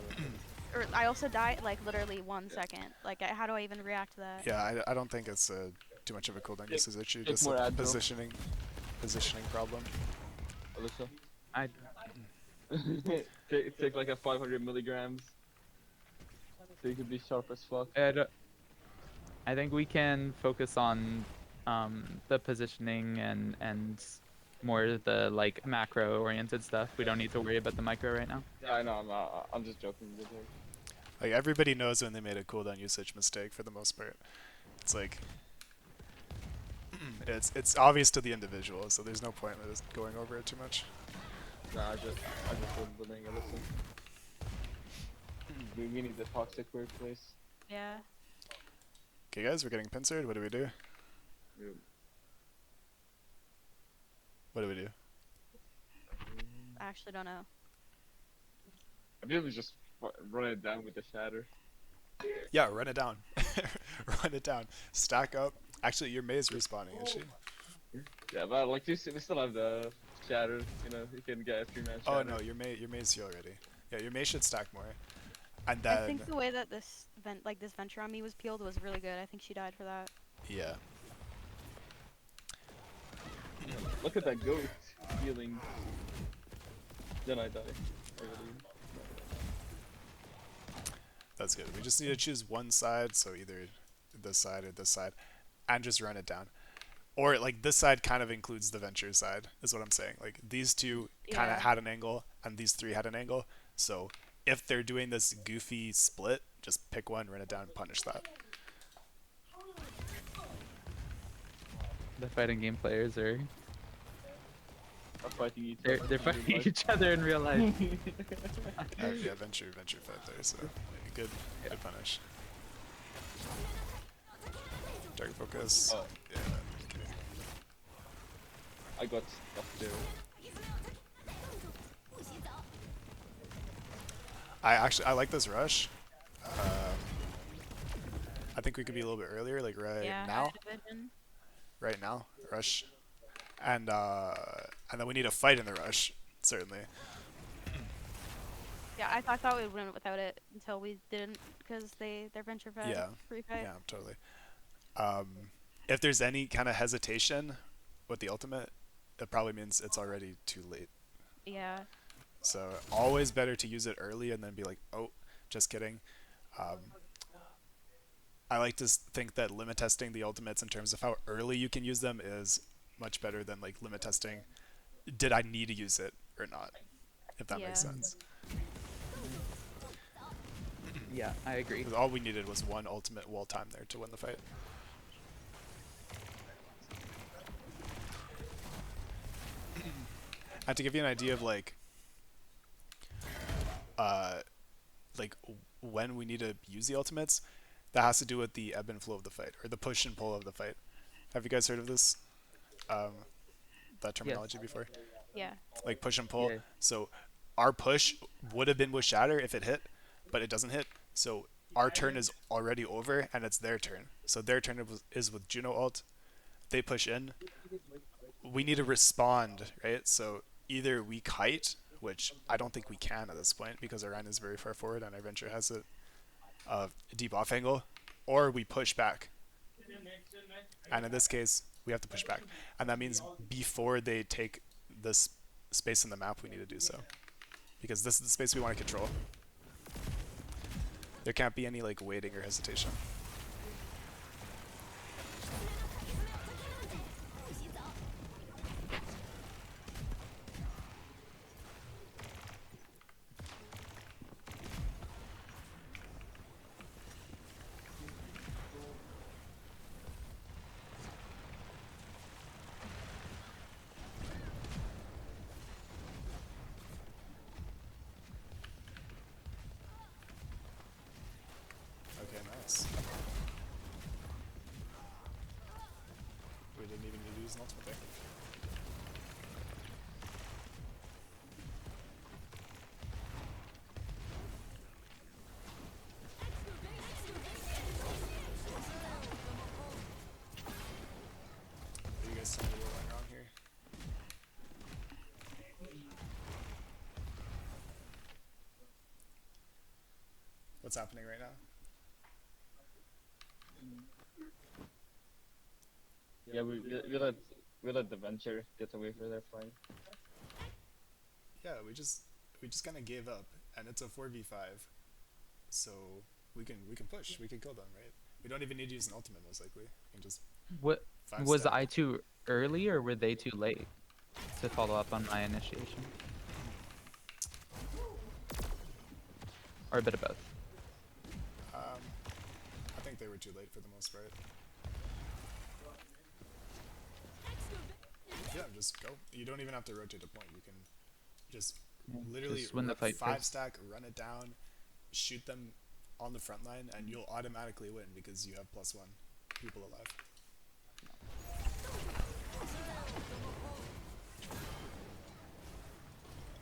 don't think. Or I also died like literally 1 second. Like, how do I even react to that? yeah. I don't think it's too much of a cooldown usage issue. Take Just more a aggro. positioning problem. Alyssa. I take like a 500 milligrams. So you could be sharp as fuck. I think we can focus on the positioning and more the like macro oriented stuff. We don't need to worry about the micro right now. Yeah, I know. I'm just joking with her. Like everybody knows when they made a cooldown usage mistake for the most part. It's like it's obvious to the individual, so there's no point in just going over it too much. Nah, I just wasn't bullying Alyssa. We need the toxic workplace. Yeah. Okay, guys, we're getting pincered. What do we do? Yeah. What do we do? I actually don't know. I believe we just run it down with the shatter. Yeah, run it down. Run it down. Stack up. Actually, your May's respawning, is she? Yeah, but like we still have the shatter. You know, you can get a 3-man shatter. Oh no, your May's here already. Yeah, your May should stack more. And then I think the way that this this venture on me was peeled was really good. I think she died for that. yeah. Look at that goat healing. Then I die. I believe. That's good. We just need to choose one side, so either this side or this side, and just run it down. Or like this side kind of includes the venture side, is what I'm saying. Like these two kind of Yeah. had an angle, and these 3 had an angle. So if they're doing this goofy split, just pick one, run it down, punish that. The fighting game players are I'm fighting each they're other. fighting each other in real life. Yeah, venture fight there. So good punish. Target focus. Oh. Yeah. Okay. I got stuff there. I like this rush. I think we could be a little bit earlier, like right Yeah. now. Division. Right now, rush, and then we need a fight in the rush, certainly. Yeah, I thought we'd win without it until we didn't because their venture fed Yeah. free fight. Yeah, totally. If there's any kind of hesitation with the ultimate, it probably means it's already too late. Yeah. So always better to use it early and then be like, oh, just kidding. I like to think that limit testing the ultimates in terms of how early you can use them is much better than like limit testing, did I need to use it or not, if that makes Yeah. sense. Yeah, I agree. 'Cause all we needed was one ultimate wall time there to win the fight. And to give you an idea of like when we need to use the ultimates, that has to do with the ebb and flow of the fight, or the push and pull of the fight. Have you guys heard of this that terminology before? Yeah. Like push and pull. Yeah. So our push would have been with shatter if it hit, but it doesn't hit. So our turn is already over and it's their turn. So their turn is with Juno ult. They push in. We need to respond, right? So either we kite which I don't think we can at this point because our Rhine is very far forward and our Venture has a deep off angle, or we push back. And in this case, we have to push back. And that means before they take this space in the map, we need to do so. Because this is the space we want to control. There can't be any like waiting or hesitation. Okay, nice. We didn't even need to use an ultimate there. Are you guys telling me what went wrong here? What's happening right now? Yeah, we let the Venture get away for their flank. Yeah, we just kind of gave up, and it's a 4v5, so we can push, we can kill them, right? We don't even need to use an ultimate most likely. We can just What five was step. I too early or were they too late to follow up on my initiation? Or a bit of both. I think they were too late for the most part. Yeah, just go. You don't even have to rotate a point. You can just literally just win the fight five first. stack, run it down, shoot them on the front line, and you'll automatically win because you have +1 people alive.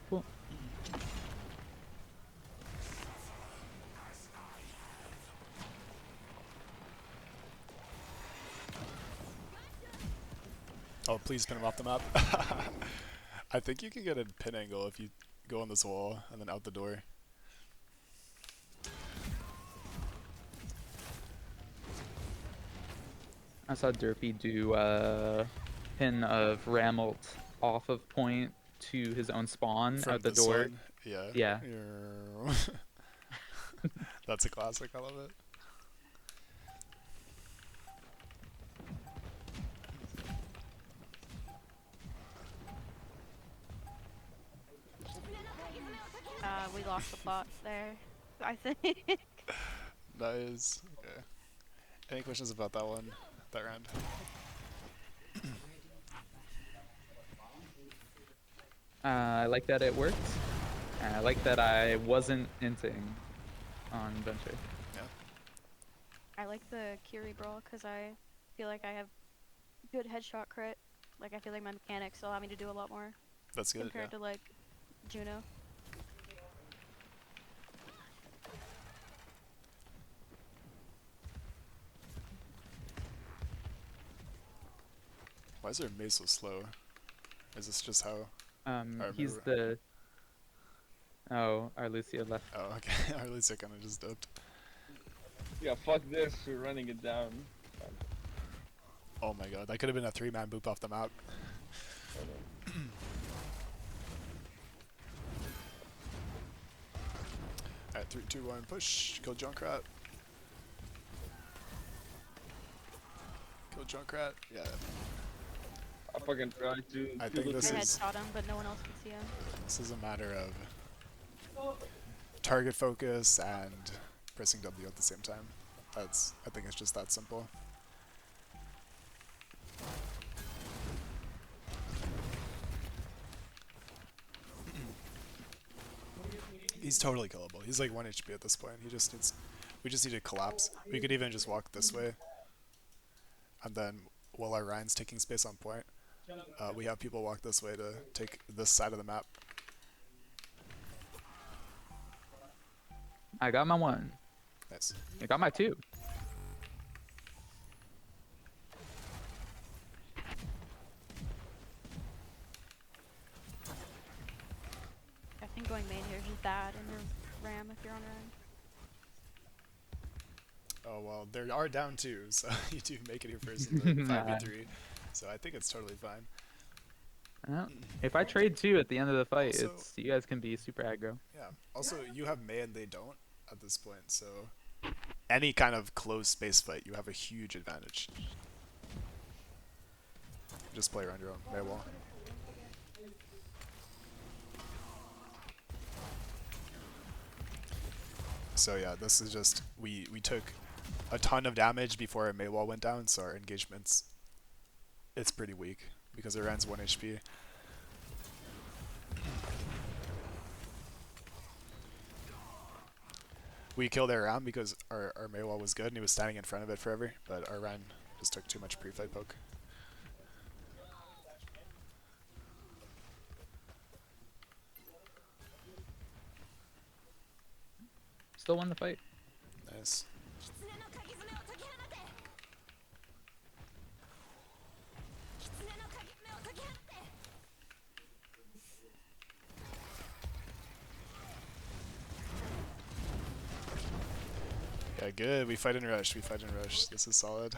Cool. Oh, please pin him off the map. I think you can get a pin angle if you go on this wall and then out the door. I saw Derpy do pin of Ramelt off of point to his own spawn From out the this door. one, yeah. Yeah. That's a classic, I love it. We lost the plot there, I think. Nice. Okay. Any questions about that one? That round? I like that it worked. I like that I wasn't inting on Venture. Yeah. I like the Kiri brawl because I feel like I have good headshot crit. Like I feel like my mechanics allow me to do a lot more That's good, compared yeah. to like Juno. Why is their maze so slow? Is this just how... He's remember. the... Oh, our Lucia left. Oh, okay. Or at least I kind of just dipped. Yeah, fuck this, we're running it down. Oh my god, that could have been a 3-man boop off the map. Alright, 3, 2, 1, push. Kill Junkrat. Kill Junkrat. Yeah. I fucking tried to. I think this I is... headshot him, but no one else could see him. This is a matter of target focus and pressing W at the same time. I think it's just that simple. He's totally killable. He's like 1 HP at this point. He just needs... We just need to collapse. We could even just walk this way. And then, while our Ryan's taking space on point, we have people walk this way to take this side of the map. I got my 1. Nice. I got my 2. going main here is just bad in your ram if you're on ram. Oh well, there are down 2, so you do make it here first in the 5v3. So I think it's totally fine. Well, if I trade 2 at the end of the fight, Also- it's you guys can be super aggro. Yeah. Also, you have Mei and they don't at this point, so any kind of close space fight, you have a huge advantage. Just play around your own Mei wall. So yeah, this is just we took a ton of damage before our Mei wall went down, so our engagements it's pretty weak because it runs 1 HP. We killed our Ram because our Mei wall was good and he was standing in front of it forever, but our Ram just took too much pre-fight poke. Still won the fight. Nice. Yeah, good. We fight and rush. We fight and rush. This is solid.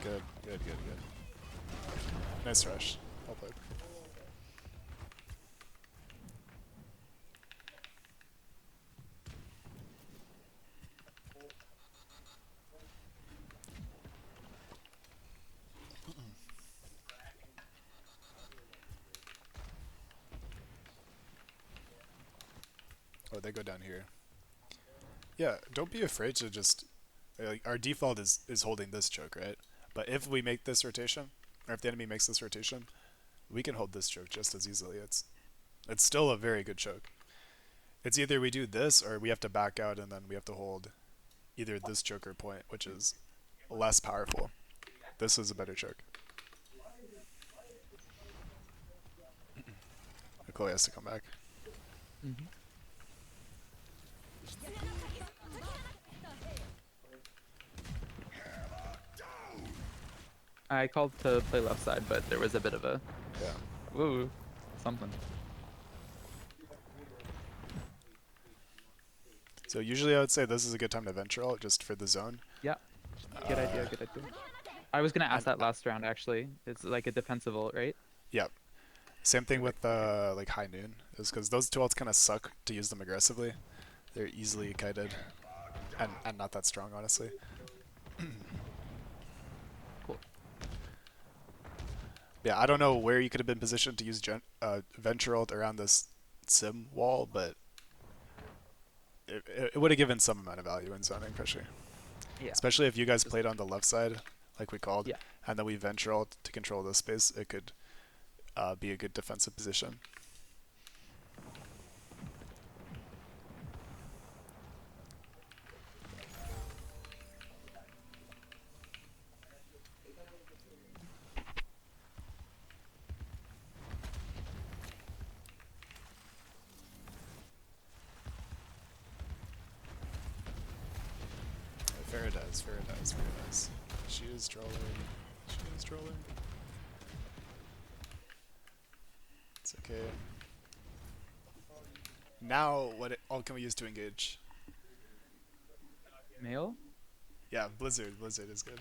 Good, good, good, good. Nice rush. Well played. Oh, they go down here. Yeah, don't be afraid to just like our default is holding this choke, right? But if we make this rotation, or if the enemy makes this rotation, we can hold this choke just as easily. It's still a very good choke. It's either we do this or we have to back out and then we have to hold either this choke or point, which is less powerful. This is a better choke. Chloe has to come back. I called to play left side, but there was a bit of a Yeah. woo something. So usually I would say this is a good time to venture out just for the zone. Yeah, good idea. Good idea. I was gonna ask that last round actually. It's like a defensive ult, right? Yep. Same thing with like high noon, is because those 2 ults kind of suck to use them aggressively. They're easily kited, and not that strong, honestly. Cool. Yeah, I don't know where you could have been positioned to use venture ult around this sim wall, but it would have given some amount of value in zoning pressure. Yeah. Especially if you guys played on the left side, like we called, Yeah. and then we venture ult to control this space, it could be a good defensive position. Paradise. She is trolling. It's okay. Now, what all can we use to engage? Male? Yeah, Blizzard is good.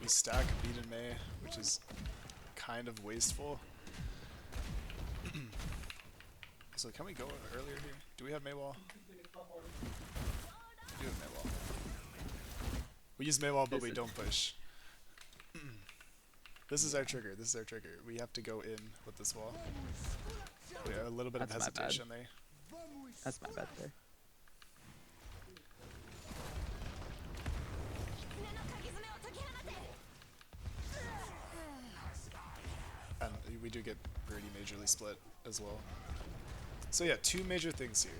We stack beat and May, which is kind of wasteful. So can we go earlier here? Do we have Maywall? We do have Maywall. We use Maywall, but we don't push. This is our trigger. We have to go in with this wall. We have a little bit of That's my bad. hesitation there. That's my bad there. And we do get pretty majorly split as well. So yeah, 2 major things here.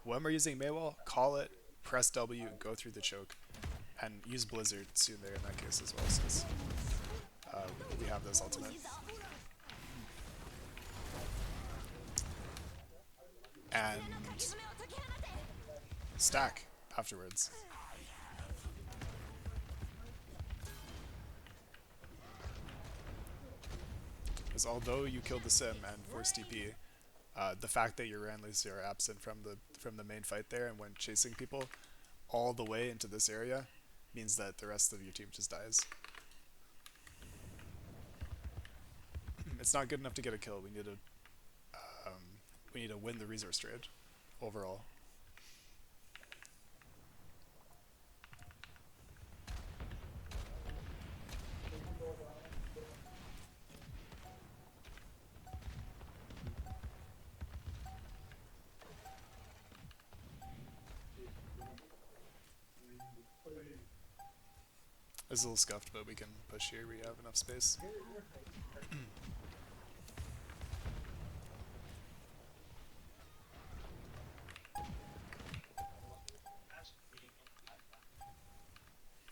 When we're using Maywall, call it, press W, go through the choke. and use Blizzard soon there in that case as well, since we have this ultimate. And stack afterwards. Because although you killed the sim and forced TP, the fact that your Ranleys are absent from the main fight there and went chasing people all the way into this area means that the rest of your team just dies. It's not good enough to get a kill. We need to win the resource trade overall. It's a little scuffed, but we can push here. We have enough space.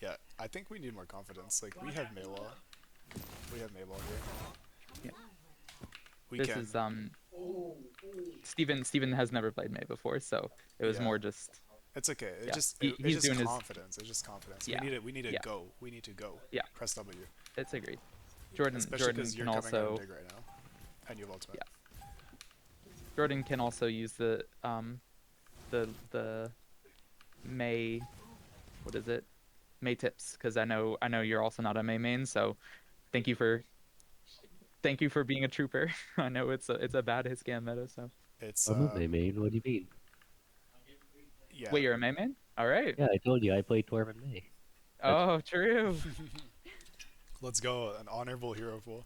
Yeah, I think we need more confidence. Like, we have Maywall. We have Maywall here. Yeah. We This can. is Steven has never played May before, so it was Yeah. more just It's okay. It Yeah. just He's it's just doing his- confidence. It's just confidence. Yeah. We need to Yeah. go. We need to go. Yeah. Press W. it's agreed. Jordan Especially Jordan because you're can coming out also big right now, and you have ultimate. Yeah. Jordan can also use the May, what is it? May tips, because I know you're also not a May main, so thank you for being a trooper. I know it's a bad hit scan meta, so. It's I'm a May main. What do you mean? yeah. Wait, you're a May main? All right. Yeah, I told you I played Torvin May. Oh, true. Let's go. An honorable hero pool.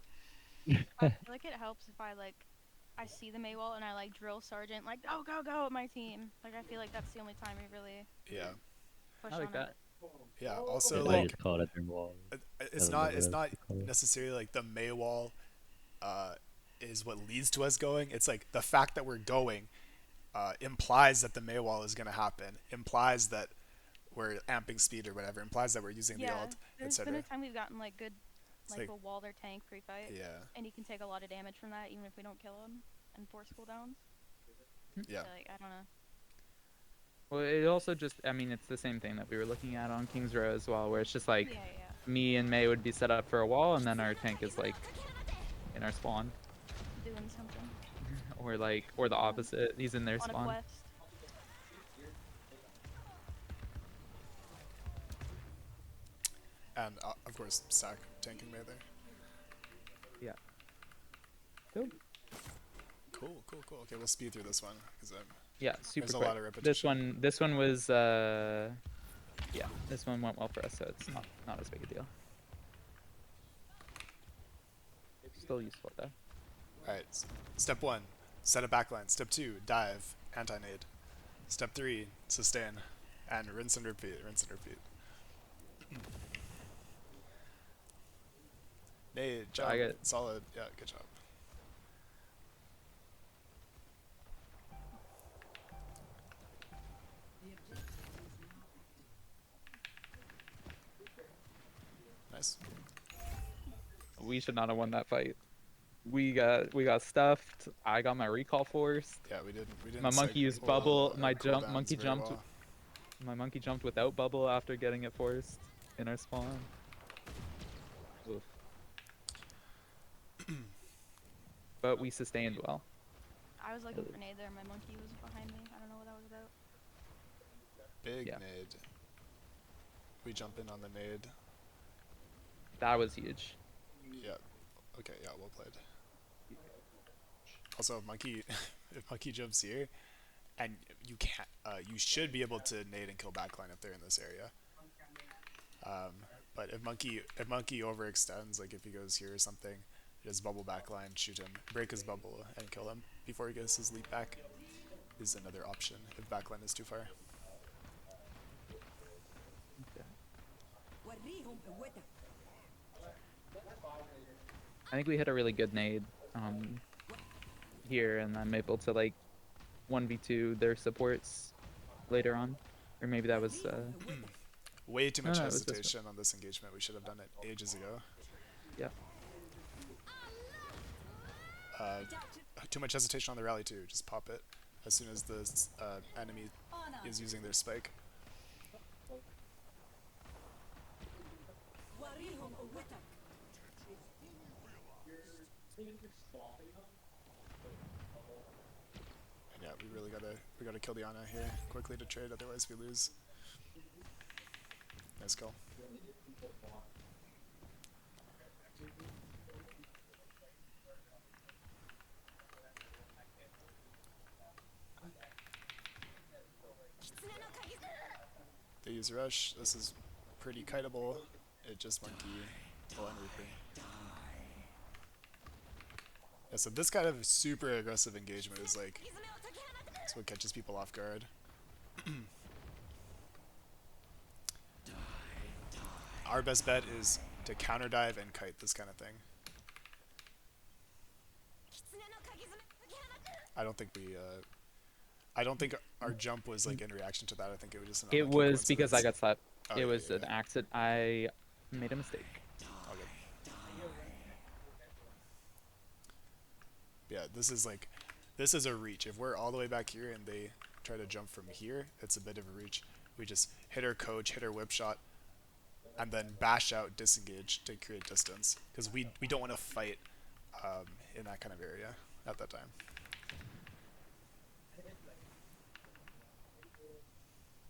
I feel like it helps if I see the Maywall and I drill Sergeant go at my team. Like I feel like that's the only time we really Yeah. push I like on that. Yeah. Yeah, Also, I like, just call it their wall. it's I don't not know it's what not else to call it. necessarily like the Maywall is what leads to us going. It's like the fact that we're going implies that the Maywall is gonna happen. Implies that we're amping speed or whatever. Implies that we're using the Yeah, ult, there's been etc. a time we've gotten good It's like- a wall their tank pre-fight, Yeah. and he can take a lot of damage from that even if we don't kill him and force cooldowns. Yeah. So, I don't know. Well, it also just, I mean, it's the same thing that we were looking at on King's Row as well, where it's just like Yeah. me and May would be set up for a wall, and then our tank is in our spawn, Doing something or the opposite. He's in their on a spawn. quest. And of course, Sack tanking May there. Yeah. Cool. Cool. Okay, we'll speed through this one because Yeah, super there's a quick. lot of repetition. This one was yeah, this one went well for us, so it's not as big a deal. Still useful though. Alright, step 1, set a backline. Step 2, dive, anti-nade. Step 3, sustain. And rinse and repeat. Nade, jump, solid. Yeah, good job. Nice. We should not have won that fight. We got stuffed. I got my recall forced. Yeah, we didn't My monkey used cycle bubble. our My cooldowns monkey very jumped. well. My monkey jumped without bubble after getting it forced in our spawn. Oof. But we sustained well. I was looking for nade there. My monkey was behind me. I don't know what that was about. Big Yeah. nade. We jump in on the nade. That was huge. Yeah. Okay, yeah, well played. Also, if monkey if monkey jumps here, and you can't, you should be able to nade and kill backline if they're in this area. But if monkey overextends, like if he goes here or something, just bubble backline, shoot him, break his bubble, and kill him before he gets his leap back is another option if backline is too far. I think we hit a really good nade here, and I'm able to 1v2 their supports later on, or maybe that was Way too No, much no, it was this one. hesitation on this engagement. We should have done it ages ago. Yep. Too much hesitation on the rally too. Just pop it as soon as the enemy is using their spike. And yeah, we gotta kill the Ana here quickly to trade, otherwise we lose. Nice call. They use rush. This is pretty kiteable. It just monkey. Oh, and Reaper. Yeah, so this kind of super aggressive engagement is like, it's what catches people off guard. Our best bet is to counter dive and kite this kind of thing. I don't think our jump was like in reaction to that. I think it was just an It unlucky was because I coincidence. got slapped. Oh, It yeah, was yeah, an yeah. accident. I made a mistake. All good. Yeah, this is a reach. If we're all the way back here and they try to jump from here, it's a bit of a reach. We just hit our coach, hit our whip shot, and then bash out, disengage to create distance. Because we don't want to fight in that kind of area at that time.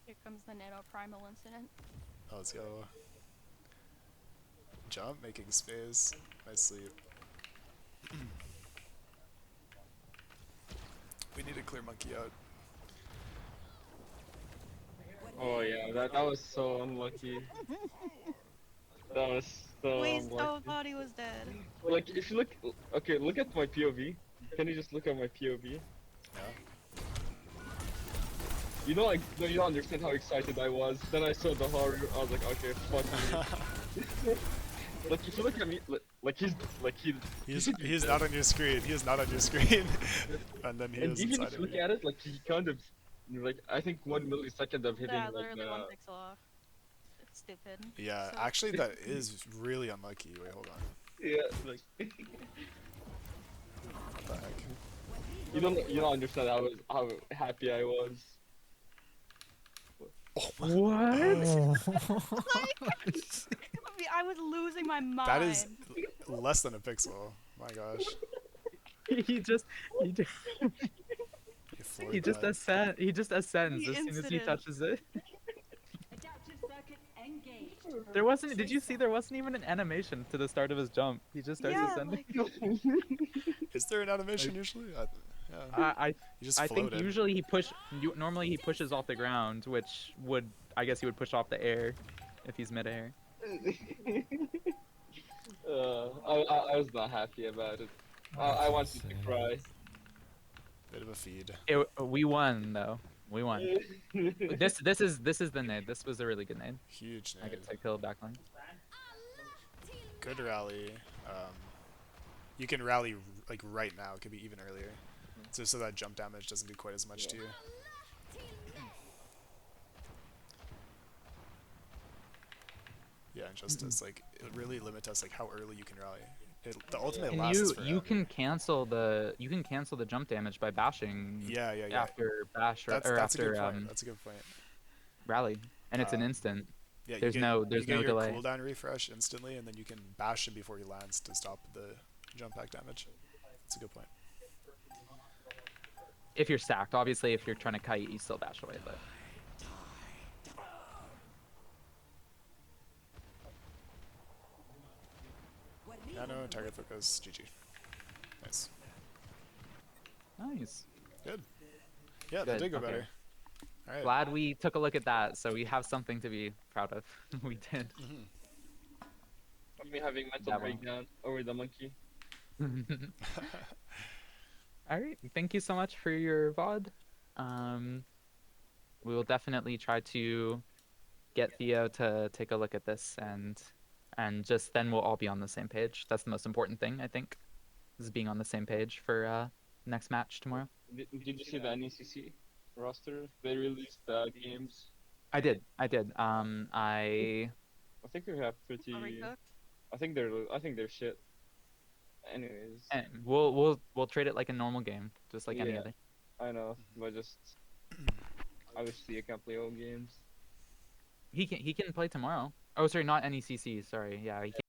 Here comes the nano primal incident. Oh, let's go. Jump, making space. Nice sleep. We need to clear monkey out. Oh yeah, that was so unlucky. That was so We unlucky. so thought he was dead. Like, if you look, okay, look at my POV. Can you just look at my POV? Yeah. You know, like, no, you don't understand how excited I was. Then I saw the horror. I was like, okay, fuck me. Like, if you look at me, He's not on your screen. He is not on your screen. And then he and is even inside if you of look you. at it, like, he kind of, like, I think 1 millisecond of hitting, Yeah, like, literally one pixel off. It's stupid. Yeah, So- actually that is really unlucky. Wait, hold on. yeah, like, What the heck? you don't understand how happy I was. What? Oh. I was losing my mind. That is less than a pixel. My gosh. he just You floored he just that. ascends The as soon as he incident. touches it. There wasn't. Did you see? There wasn't even an animation to the start of his jump. He just starts Yeah, ascending. like, Is there an animation usually? Yeah. I You just I think floated. usually normally he pushes off the ground, which would I guess he would push off the air if he's midair. I was not happy about it. I wanted to cry. Bit of a feed. We won though. We won. This is the nade. This was a really good nade. Huge I nade. get to kill backline. Good rally. You can rally like right now. It could be even earlier. So that jump damage doesn't do quite as much to you. Yeah, and just as like it really limits us like how early you can rally. The ultimate And lasts you forever. can cancel the jump damage by bashing Yeah. after bash or That's a after good point. That's a good point. rally, and it's an Uh, instant. Yeah, There's you no get your delay. cooldown refresh instantly, and then you can bash him before he lands to stop the jump back damage. That's a good point. If you're stacked, obviously, if you're trying to kite, you still bash away. But Nano, target focus, GG. Nice. nice. Good. Yeah, that Good, did go okay. better. Alright. Glad we took a look at that, so we have something to be proud of. We did. Of me having mental That one. breakdown over the monkey. All right. Thank you so much for your VOD. We will definitely try to get Theo to take a look at this, and just then we'll all be on the same page. That's the most important thing, I think, is being on the same page for next match tomorrow. Did you see the NECC roster? They released games I did. I I think we have pretty. Marika? I think they're shit. Anyways. and we'll trade it like a normal game, just like any Yeah. other. I know, but just obviously I can't play all games. He can play tomorrow. Oh, sorry, not any CCs. Sorry, yeah, he